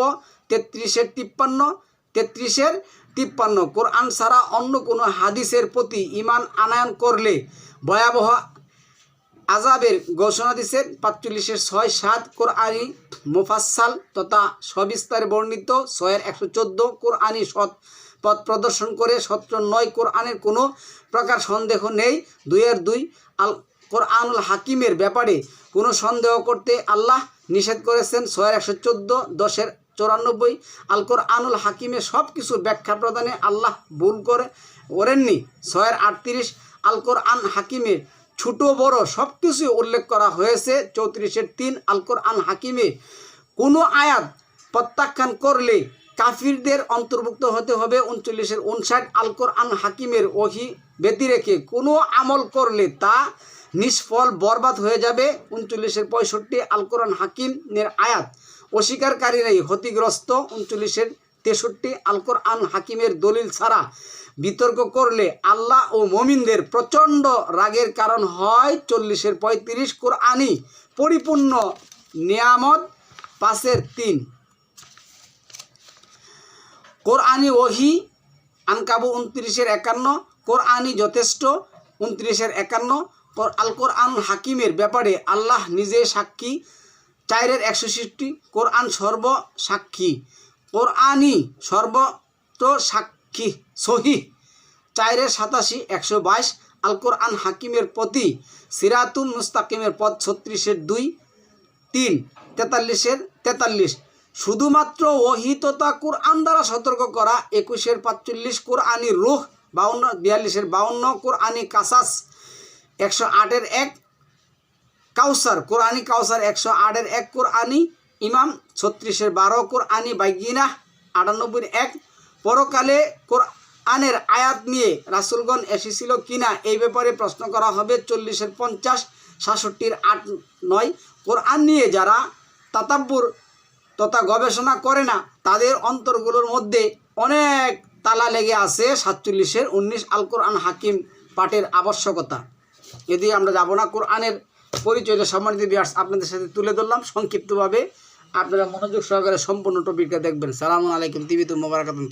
33-53 কোরআন ছাড়া অন্য কোনো হাদিসের প্রতি ঈমান আনয়ন করলে ভয়াবহ আযাবের ঘোষণা দিয়েছেন। 45-6-7 কোরআনী মুফাসসাল তথা সবিস্তারে বর্ণিত 6-114 কোরআনী সৎ পথ প্রদর্শন করে 17-9 কোরআনের কোনো প্রকার সন্দেহ নেই। 2-2 আল কোরআনুল হাকিমের ব্যাপারে কোনো সন্দেহ করতে আল্লাহ নিষেধ করেছেন। 6-114 10-94 আল কোরআনুল হাকিমে সব কিছুর ব্যাখ্যা প্রদানে আল্লাহ ভুল করেননি। 6-38 আল কোরআন হাকিমে ছোট বড় সব কিছু উল্লেখ করা হয়েছে। 34-3 আল কোরআন হাকিমে কোনো আয়াত প্রত্যাখ্যান করলে কাফিরদের অন্তর্ভুক্ত হতে হবে। 39-59 আল কোরআন হাকিমের ওহী ব্যতি রেখে কোনো আমল করলে তা নিষ্ফল বরবাদ হয়ে যাবে। 39-65 আল কোরআন হাকিমের আয়াত অস্বীকারীরাই ক্ষতিগ্রস্ত। 39-63 আল কোরআন হাকিমের দলিল ছাড়া বিতর্ক করলে আল্লাহ ও মুমিনদের প্রচণ্ড রাগের কারণ হয়। 40-35 কোরআনী পরিপূর্ণ নিয়ামত 5-3 কোরআনী ওহী আনকাবু 29-51 কোরআনী যথেষ্ট 29-51 আল কোরআন হাকিমের ব্যাপারে আল্লাহ নিজে সাক্ষী। 4-61 কোরআন সর্বসাক্ষী কোরআনী সর্বত সাক্ষী সহিহ। 4-87-122 আল কোরআন হাকিমের প্রতি সিরাতুল মুস্তাকিমের পথ। 36-2 43 শুধুমাত্র ওহী তথা কোরআন দ্বারা সতর্ক করা। 21-45 কোরআনী রূহ। 42-52 কোরআনী কাসাস। 108-1 কাউসার কোরআনী কাউসার। 108-1 কোরআনী ইমাম। 36-12 কোরআনী বাইগিনা। 98-1 পরকালে কোরআনের আয়াত নিয়ে রাসূলগণ এসেছিল কিনা এই ব্যাপারে প্রশ্ন করা হবে। 40-50 66-8-9 কোরআন নিয়ে যারা তাতাব্বুর তথা গবেষণা করে না তাদের অন্তরগুলোর মধ্যে অনেক তালা লেগে আছে। 47-19 আল কোরআন হাকিম পাঠের আবশ্যকতা। যদি আমরা যাব না, কোরআনের পরিচয়টা সম্মানিত ভিউয়ার্স আপনাদের সাথে তুলে ধরলাম সংক্ষিপ্তভাবে। আপনারা মনোযোগ সহকারে সম্পূর্ণ টপিকটা দেখবেন। সালামু আলাইকুম তিবিতুল মুবারাকাতুন।